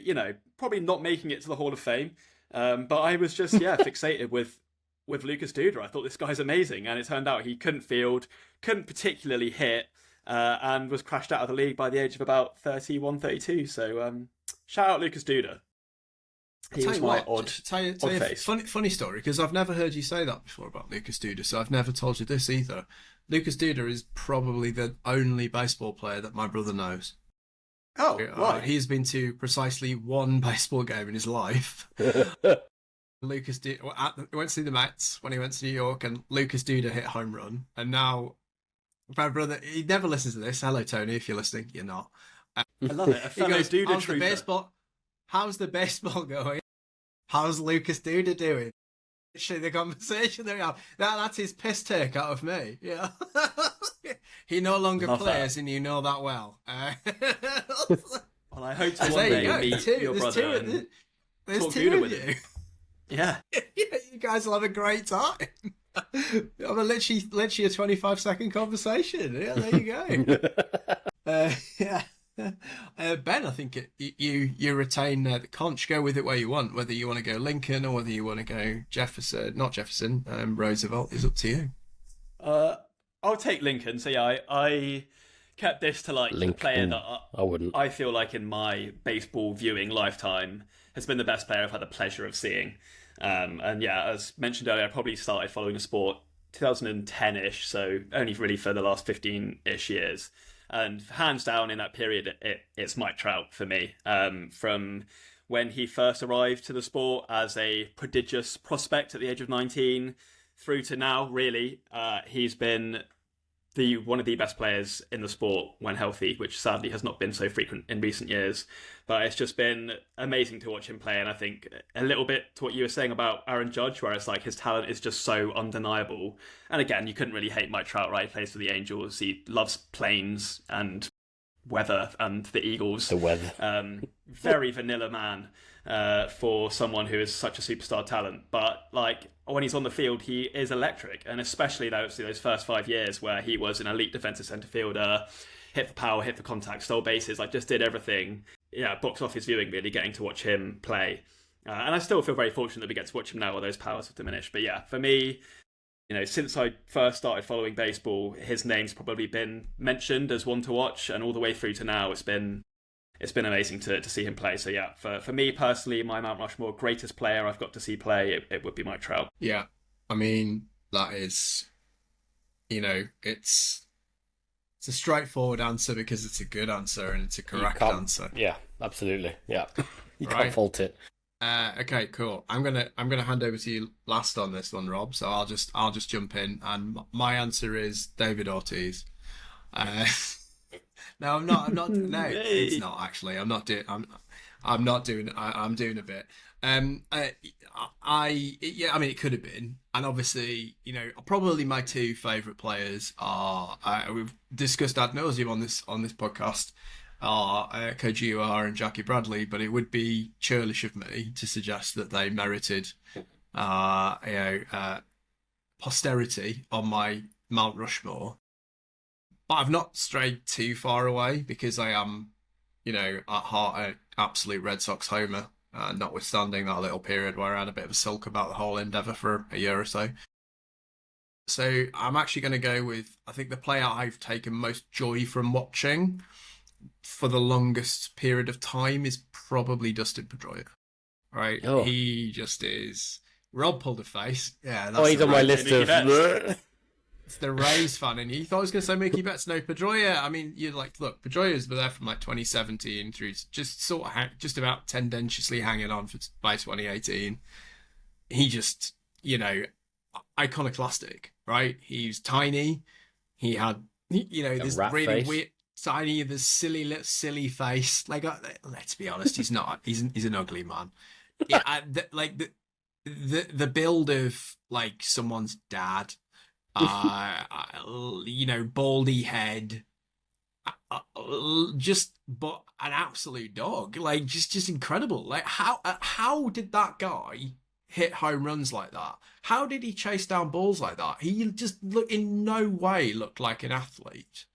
probably not making it to the Hall of Fame. But I was just, fixated with Lucas Duda. I thought this guy's amazing. And it turned out he couldn't field, couldn't particularly hit, and was crashed out of the league by the age of about 31, 32. So, shout out Lucas Duda. He was my odd face. Funny story, because I've never heard you say that before about Lucas Duda, so I've never told you this either. Lucas Duda is probably the only baseball player that my brother knows. Oh, right. He's been to precisely one baseball game in his life. Lucas Duda went to see the Mets when he went to New York, and Lucas Duda hit home run. And now, my brother, he never listens to this. Hello, Tony, if you're listening. You're not. I love it. A fellow Duda how's the baseball going? How's Lucas Duda doing? Literally the conversation that we have. That's his piss take out of me. Yeah. He no longer plays, and you know that well. Well, I hope to one day meet your brother. There's 2 of you. Yeah. You guys will have a great time. I'm literally a 25-second conversation. Yeah, there you go. Yeah. Ben, I think you retain the conch. Go with it where you want. Whether you want to go Lincoln or whether you want to go Roosevelt is up to you. I'll take Lincoln. So yeah, I kept this to like Lincoln. The player that I wouldn't. I feel like in my baseball viewing lifetime has been the best player I've had the pleasure of seeing. And yeah, as mentioned earlier, I probably started following the sport 2010-ish, so only really for the last 15-ish years. And hands down in that period, it's Mike Trout for me. From when he first arrived to the sport as a prodigious prospect at the age of 19 through to now, really, he's been one of the best players in the sport when healthy, which sadly has not been so frequent in recent years. But it's just been amazing to watch him play. And I think a little bit to what you were saying about Aaron Judge, where it's like his talent is just so undeniable. And again, you couldn't really hate Mike Trout, right? He plays for the Angels. He loves planes and weather and the Eagles. The weather. Very vanilla man for someone who is such a superstar talent. But like when he's on the field, he is electric. And especially those first 5 years where he was an elite defensive centre fielder, hit for power, hit for contact, stole bases, like just did everything. Yeah, box office viewing really, getting to watch him play. And I still feel very fortunate that we get to watch him now while those powers have diminished. But yeah, for me, since I first started following baseball, his name's probably been mentioned as one to watch, and all the way through to now, it's been amazing to see him play. So yeah, for me personally, my Mount Rushmore greatest player I've got to see play, it would be Mike Trout. Yeah, I mean, that is, it's a straightforward answer because it's a good answer and it's a correct answer. Yeah, absolutely. Yeah, you Right. can't fault it. Okay, cool. I'm gonna hand over to you last on this one, Rob. So I'll just jump in, and my answer is David Ortiz. No, I'm not. No, it's not actually. I'm not doing. I'm not doing. I'm doing a bit. I mean, it could have been, and obviously, probably my two favourite players are. We've discussed ad nauseum on this podcast. Are Koji Uehara and Jackie Bradley, but it would be churlish of me to suggest that they merited, posterity on my Mount Rushmore. But I've not strayed too far away because I am, at heart, an absolute Red Sox homer, notwithstanding that little period where I had a bit of a sulk about the whole endeavour for a year or so. So I'm actually going to go with, I think the player I've taken most joy from watching for the longest period of time is probably Dustin Pedroia. Right? Oh. He just is. Rob pulled a face. Yeah. Oh, he's on my list of. It's the Rays fan, and you thought I was going to say Mookie Betts. No, Pedroia. I mean, you're like, look, Pedroia's been there from like 2017 through just sort of just about tendentiously hanging on by 2018. He just, iconoclastic, right? He's tiny. He had, this really face. weird, tiny, this silly face. Like, let's be honest, he's not. He's an ugly man. Yeah, the build of like someone's dad. Baldy head, but an absolute dog, like just incredible. Like how did that guy hit home runs like that? How did he chase down balls like that? He just in no way looked like an athlete.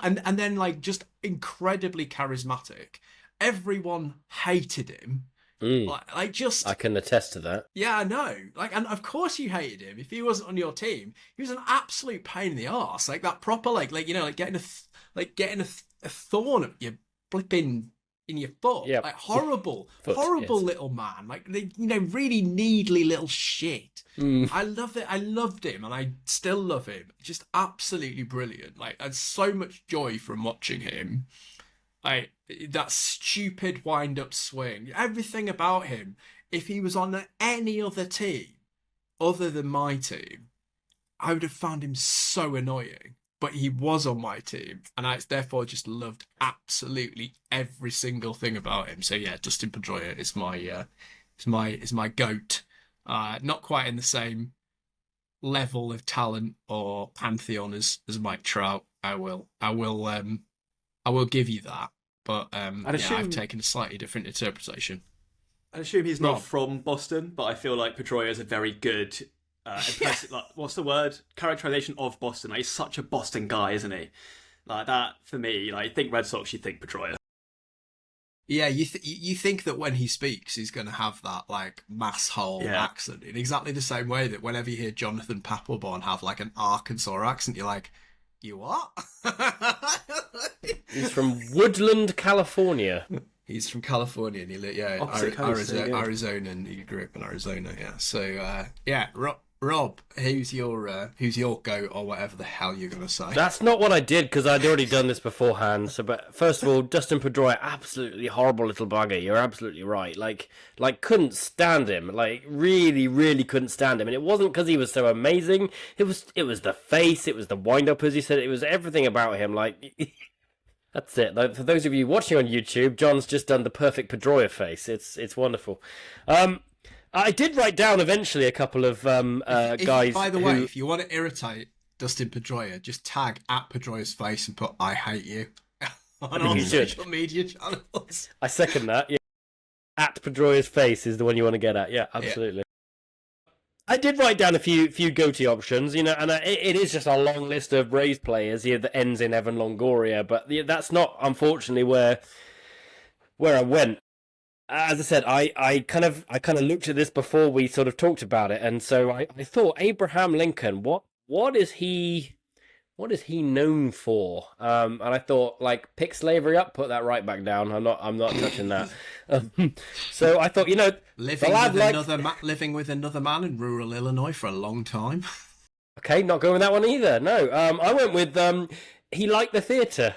And then like just incredibly charismatic. Everyone hated him. I can attest to that. Yeah, I know. And of course you hated him. If he wasn't on your team, he was an absolute pain in the arse. Like that proper, getting a thorn at your flipping in your foot. Yeah. Like horrible, Foot, horrible yes. little man. Like really needly little shit. I love it. I loved him, and I still love him. Just absolutely brilliant. Like, I had so much joy from watching him. That stupid wind-up swing, everything about him. If he was on any other team other than my team, I would have found him so annoying. But he was on my team, and I therefore just loved absolutely every single thing about him. So yeah, Dustin Pedroia is my goat. Not quite in the same level of talent or pantheon as Mike Trout. I will give you that. But I've taken a slightly different interpretation. I assume he's not from Boston, but I feel like Pedroia is a very good, impressive, what's the word? Characterization of Boston. Like, he's such a Boston guy, isn't he? Like that, for me, like, think Red Sox, you think Pedroia. Yeah, you think that when he speaks, he's going to have that like mass hole accent in exactly the same way that whenever you hear Jonathan Papelbon have like an Arkansas accent, you're like, you what? He's from Woodland, California. He's from California, and Arizona, and he grew up in Arizona. Yeah, so Rob, Rob, who's your goat or whatever the hell you're gonna say? That's not what I did because I'd already done this beforehand. So, but first of all, Dustin Pedroia, absolutely horrible little bugger. You're absolutely right. Like couldn't stand him. Like really, really couldn't stand him. And it wasn't because he was so amazing. It was the face. It was the wind up, as you said. It was everything about him. Like that's it. Like, for those of you watching on YouTube, John's just done the perfect Pedroia face. It's wonderful. I did write down eventually a couple of guys. By the way, if you want to irritate Dustin Pedroia, just tag at Pedroia's face and put "I hate you" on all social media channels. I second that. Yeah, at Pedroia's face is the one you want to get at. Yeah, absolutely. Yeah. I did write down a few goatee options, and it is just a long list of Rays players here that ends in Evan Longoria, but that's not unfortunately where I went. As I said, I kind of looked at this before we sort of talked about it, and so I thought Abraham Lincoln, what is he known for? And I thought, like, pick slavery up, put that right back down. I'm not touching that. So I thought, living with another man in rural Illinois for a long time. Okay, not going with that one either. No, I went with he liked the theatre.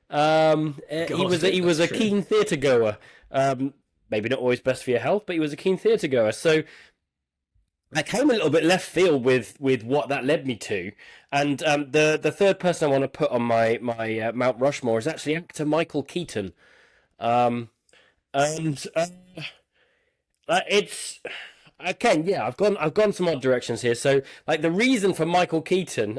He was a keen theatre goer. Maybe not always best for your health, but he was a keen theatre goer. So I came a little bit left field with what that led me to. And the third person I want to put on my Mount Rushmore is actually actor Michael Keaton. It's again, yeah, I've gone some odd directions here. So, like, the reason for Michael Keaton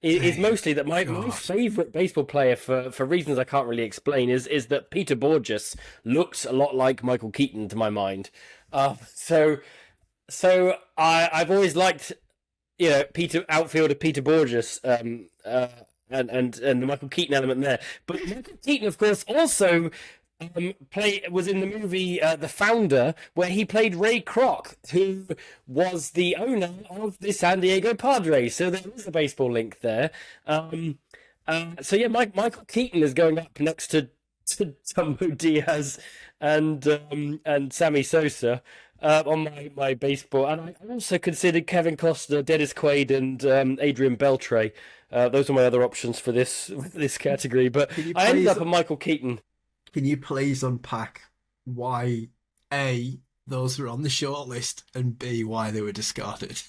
is mostly that my favourite baseball player, for reasons I can't really explain, is that Peter Borges looks a lot like Michael Keaton to my mind. So I've always liked, outfielder Peter Borges, and the Michael Keaton element there. But Michael Keaton, of course, also was in the movie The Founder, where he played Ray Kroc, who was the owner of the San Diego Padres. So there is a baseball link there. So yeah, Michael Keaton is going up next to Tumbo Diaz and Sammy Sosa on my baseball. And I also considered Kevin Costner, Dennis Quaid, and Adrian Beltre. Those are my other options for this category. But I ended up on Michael Keaton. Can you please unpack why A, those were on the shortlist, and B, why they were discarded?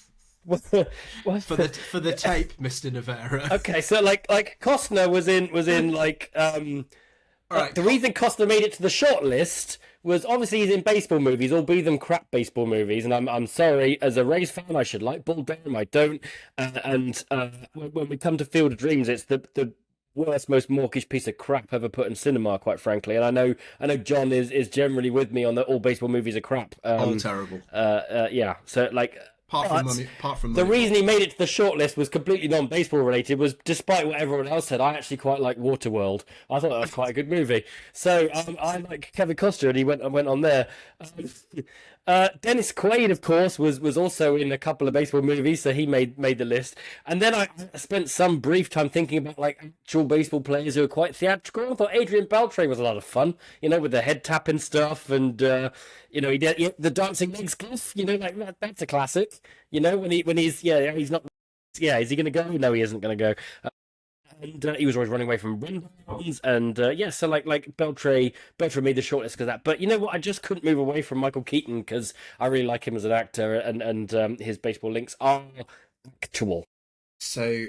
For the tape, Mr. Navarro. Okay, so like Costner was in like right, the reason Costner made it to the shortlist was obviously he's in baseball movies, albeit them crap baseball movies, and I'm sorry, as a Rays fan, I should like Bull Durham, I don't. And when we come to Field of Dreams, it's the worst, most mawkish piece of crap ever put in cinema, quite frankly. And I know John is generally with me on that all baseball movies are crap. Terrible. Yeah. So like, apart from money. The reason he made it to the shortlist was completely non-baseball related. Was despite what everyone else said, I actually quite like Waterworld. I thought that was quite a good movie. So I like Kevin Costner, and he went on there. Dennis Quaid, of course, was also in a couple of baseball movies, so he made the list. And then I spent some brief time thinking about like actual baseball players who are quite theatrical. I thought Adrian Beltre was a lot of fun, with the head tapping stuff, and he did the dancing legs gif. Like that's a classic. When he's not. Yeah, is he going to go? No, he isn't going to go. And he was always running away from rundowns, and so like Beltre made the shortlist because of that. But you know what? I just couldn't move away from Michael Keaton because I really like him as an actor, and his baseball links are actual. So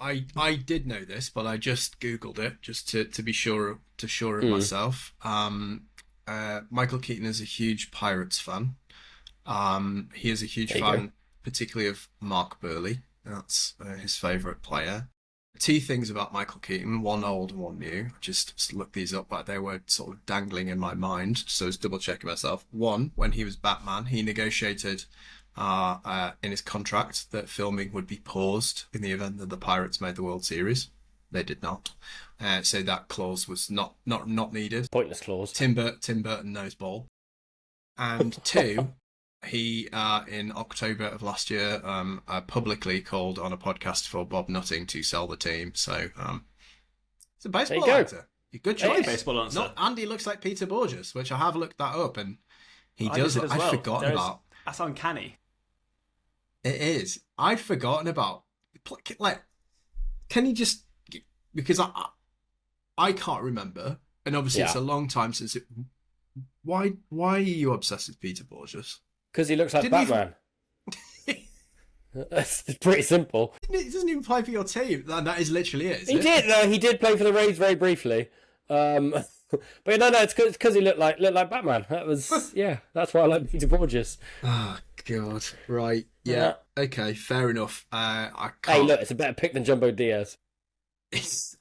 I did know this, but I just Googled it just to be sure of myself. Michael Keaton is a huge Pirates fan. He is a huge fan, particularly of Mark Burley. That's his favourite player. Two things about Michael Keaton, one old and one new. I just looked these up, but they were sort of dangling in my mind, so I was double checking myself. One, when he was Batman, he negotiated in his contract that filming would be paused in the event that the Pirates made the World Series. They did not, so that clause was not needed. Pointless clause. Tim Burton knows ball. And two, he in October of last year publicly called on a podcast for Bob Nutting to sell the team. So it's a baseball actor. Good choice. Baseball answer. Andy looks like Peter Borges, which I have looked that up, and he does. I forgot about. That's uncanny. It is. I'd forgotten about, like, can you just, because I can't remember, and obviously it's Yeah, a long time since it. Why are you obsessed with Peter Borges? because he looks like Didn't even. Batman. It's pretty simple. He doesn't even play for your team. That is literally it, is He it? did. No, he did play for the Rays very briefly. But no, it's because he looked like Batman. That was yeah. That's why I like Peter Borges. Oh God! Right? Yeah. Okay. Fair enough. I Hey, can't. look, it's a better pick than Jumbo Diaz.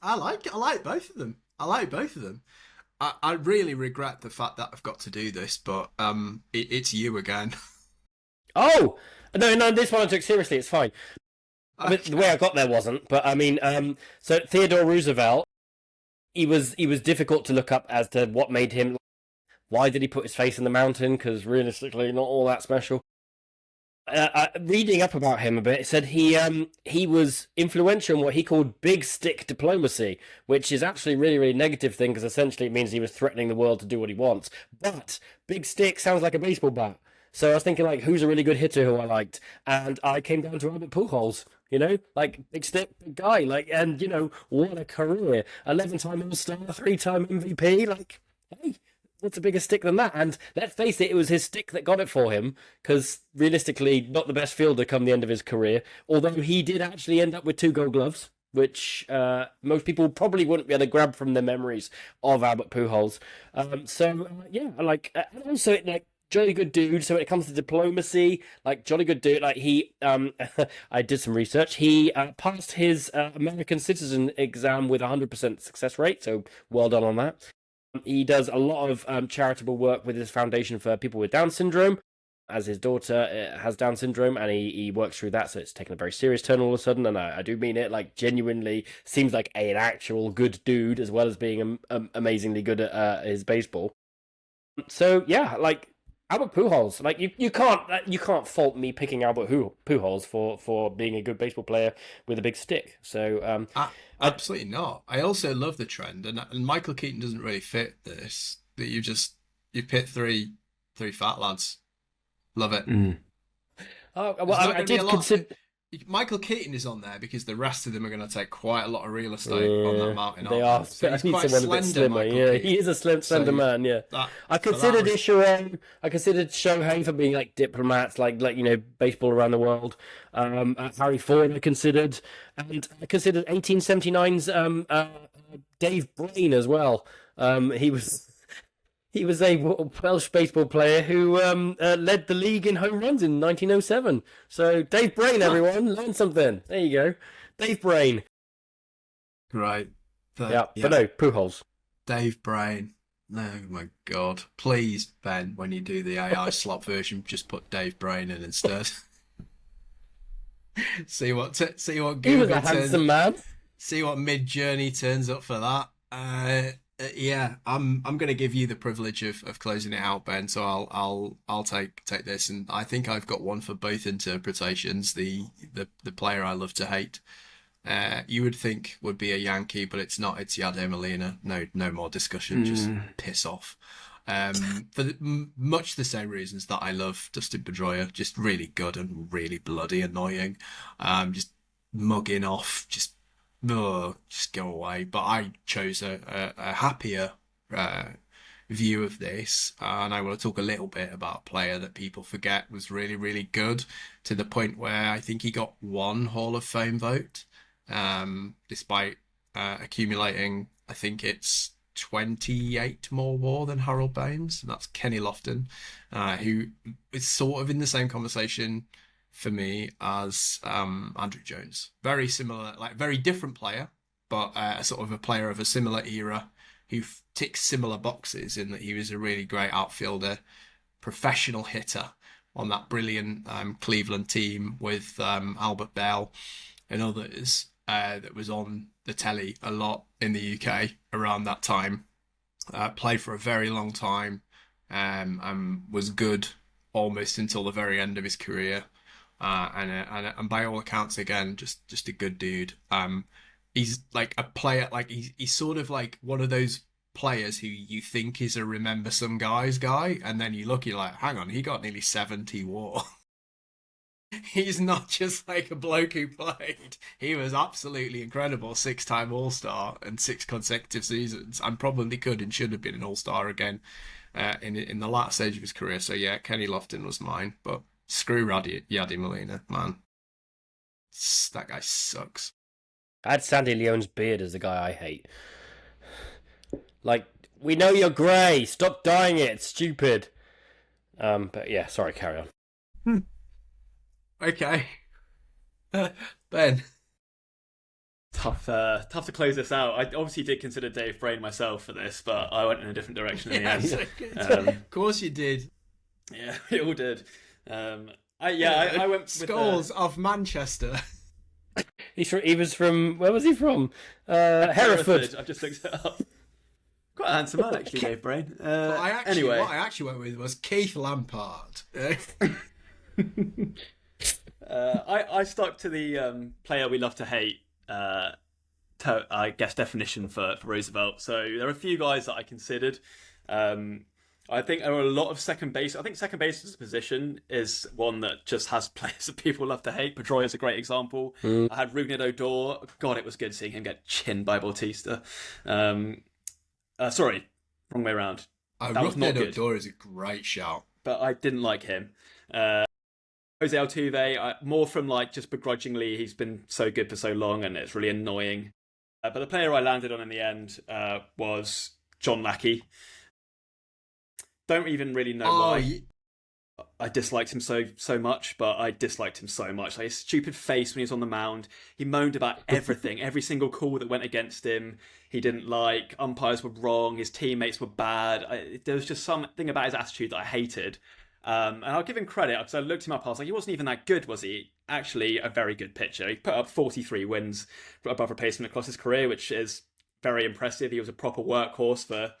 I like both of them. I like both of them. I really regret the fact that I've got to do this, but it's you again. Oh no, this one I took seriously. It's fine. I mean, the way Okay. I got there wasn't, but I mean, so Theodore Roosevelt, he was difficult to look up as to what made him. Why did he put his face in the mountain? Because realistically, not all that special. Reading up about him a bit, it said he was influential in what he called big stick diplomacy, which is actually a really negative thing because essentially it means he was threatening the world to do what he wants. But big stick sounds like a baseball bat, so I was thinking like, who's a really good hitter who I liked, and I came down to Albert Pujols. You know, like big stick, big guy, like, and you know what a career! 11-time All-Star, 3-time MVP, like. Hey, what's a bigger stick than that? And let's face it, it was his stick that got it for him, because realistically, not the best fielder come the end of his career, although he did actually end up with 2 gold gloves, which most people probably wouldn't be able to grab from their memories of Albert Pujols. Yeah, like, and also, like, jolly good dude. So when it comes to diplomacy, like jolly good dude. Like he, I did some research. He passed his American citizen exam with 100% success rate. So well done on that. He does a lot of charitable work with his foundation for people with Down syndrome, as his daughter has Down syndrome, and he works through that, so it's taken a very serious turn all of a sudden, and I do mean it, like, genuinely seems like an actual good dude, as well as being amazingly good at his baseball. So, yeah, like, Albert Pujols, like, you can't fault me picking Albert Pujols for being a good baseball player with a big stick, so, Absolutely not. I also love the trend, and Michael Keaton doesn't really fit this. That you picked three fat lads. Love it. well, There's not I going to be a did lot. consider. Michael Keaton is on there because the rest of them are going to take quite a lot of real estate on that mountain. They aren't are. So I he's need quite someone a bit slender, slimmer. Michael Yeah, Keaton. he is a slender man. Yeah, That I so that considered was Ishiran. I considered Shohei for being like diplomats, like baseball around the world. Harry Ford I considered, and I considered 1879's Dave Brain as well. He was. He was a Welsh baseball player who led the league in home runs in 1907. So Dave Brain, everyone, learn something. There you go, Dave Brain. right. Yeah, but no, Pujols. Dave Brain. Oh my God! Please, Ben, when you do the AI slot version, just put Dave Brain in instead. see what He was Google a turns. handsome man. See what Mid Journey turns up for that. Yeah, I'm going to give you the privilege of closing it out, Ben. So I'll take this, and I think I've got one for both interpretations. The player I love to hate. You would think would be a Yankee, but it's not. It's Yadier Molina. No more discussion. Just piss off. Much the same reasons that I love Dustin Pedroia. Just really good and really bloody annoying. Just mugging off. Just go away. But I chose a happier view of this, and I want to talk a little bit about a player that people forget was really good to the point where I think he got one Hall of Fame vote, despite accumulating, I think it's 28 more WAR than Harold Baines, and that's Kenny Lofton, who is sort of in the same conversation for me as Andrew Jones. Very similar, like very different player, but sort of a player of a similar era who ticks similar boxes in that he was a really great outfielder, professional hitter on that brilliant Cleveland team with Albert Bell and others that was on the telly a lot in the UK around that time. Played for a very long time and was good almost until the very end of his career. And by all accounts, again, just a good dude. He's like a player, like he's sort of like one of those players who you think is a remember some guys guy, and then you look, you're like, hang on, he got nearly 70 WAR. He's not just like a bloke who played. He was absolutely incredible. 6-time All-Star and 6 consecutive seasons, and probably could and should have been an All-Star again in the last stage of his career. So yeah, Kenny Lofton was mine, but screw Yadi Molina, man. That guy sucks. I had Sandy Leone's beard as the guy I hate. Like, we know you're grey. Stop dyeing it. It's stupid. But yeah, sorry, carry on. Okay. Ben. Tough to close this out. I obviously did consider Dave Brain myself for this, but I went in a different direction in the end. Of course you did. Yeah, we all did. I went with Scholes of Manchester. He was from, where was he from? Hereford. I've just looked it up. Quite a handsome man, actually, Dave Brain. Anyway, what I actually went with was Keith Lampard. I stuck to the player we love to hate. I guess definition for Roosevelt. So there are a few guys that I considered. I think there are a lot of second base. I think second base as a position is one that just has players that people love to hate. Pedroia is a great example. I had Rougned Odor. God, it was good seeing him get chinned by Bautista. Sorry, wrong way around. That was not good. Odor is a great shout. But I didn't like him. Jose Altuve, more from like just begrudgingly, he's been so good for so long and it's really annoying. But the player I landed on in the end was John Lackey. Don't even really know why I disliked him so much, but I disliked him so much. Like his stupid face when he was on the mound. He moaned about everything, every single call that went against him. He didn't like. Umpires were wrong. His teammates were bad. There was just something about his attitude that I hated. And I'll give him credit because I looked him up. I was like, he wasn't even that good, was he? Actually, a very good pitcher. He put up 43 wins above replacement across his career, which is very impressive. He was a proper workhorse for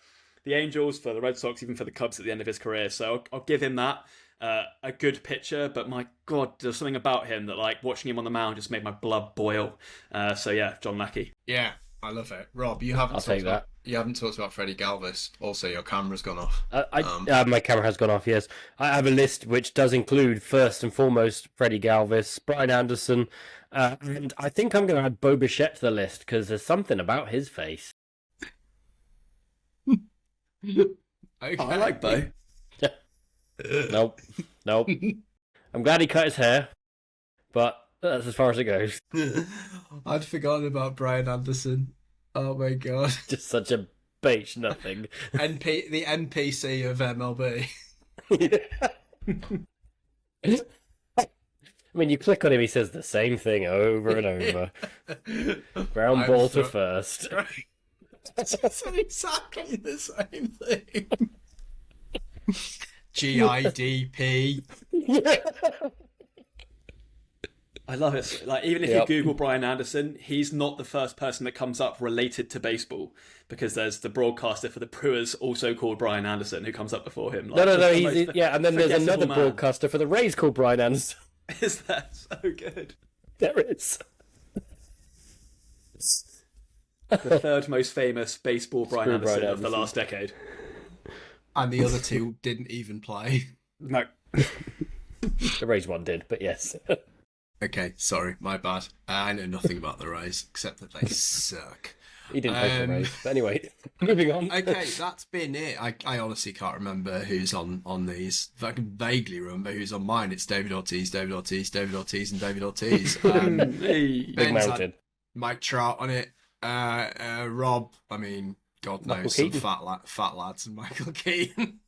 the Angels, for the Red Sox, even for the Cubs at the end of his career. So I'll give him that. A good pitcher, but my God, there's something about him that, like, watching him on the mound just made my blood boil. So yeah, John Lackey. Yeah, I love it. Rob, you haven't talked about Freddie Galvis. Also, your camera's gone off. My camera has gone off, yes. I have a list which does include, first and foremost, Freddie Galvis, Brian Anderson, and I think I'm going to add Bo Bichette to the list because there's something about his face. Okay. Oh, I like Bo. Nope. I'm glad he cut his hair, but that's as far as it goes. I'd forgotten about Brian Anderson. Oh my God. Just such a beige nothing. The NPC of MLB. I mean, you click on him, he says the same thing over and over. Ground ball to first. It's exactly the same thing. GIDP. I love it. Like, even if you Google Brian Anderson, he's not the first person that comes up related to baseball, because there's the broadcaster for the Brewers also called Brian Anderson who comes up before him. Like, no. And then there's another broadcaster for the Rays called Brian Anderson. Is that so good? There is. The third most famous baseball Brian Anderson of the last decade. And the other two didn't even play. No. The Rays one did, but yes. Okay, sorry, my bad. I know nothing about the Rays, except that they suck. He didn't play for the Rays. But anyway, moving on. Okay, that's been it. I honestly can't remember who's on these. I can vaguely remember who's on mine. It's David Ortiz, and David Ortiz. Big mountain. Mike Trout on it. Rob, I mean, God knows, some fat lads and Michael Keaton.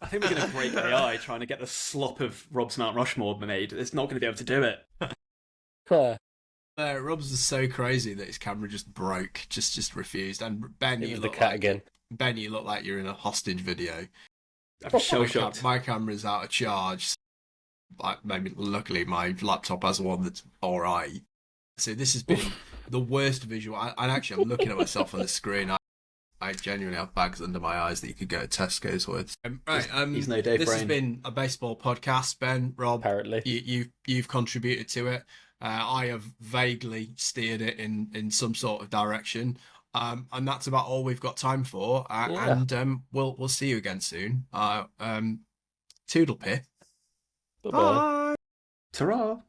I think we're going to break AI trying to get the slop of Rob's Mount Rushmore made. It's not going to be able to do it. Rob's was so crazy that his camera just broke, just refused. And Ben, it was the cat again. Ben, you look like you're in a hostage video. I'm shell-shocked. My camera's out of charge. Like, maybe luckily my laptop has one that's all right. So this has been the worst visual. And actually, I'm looking at myself on the screen. I genuinely have bags under my eyes that you could go to Tesco's with. He's no Dave This Brain. has been a baseball podcast, Ben, Rob. Apparently. You've contributed to it. I have vaguely steered it in some sort of direction. And that's about all we've got time for. And we'll see you again soon. Toodle pip. Bye-bye. Bye. Ta-ra!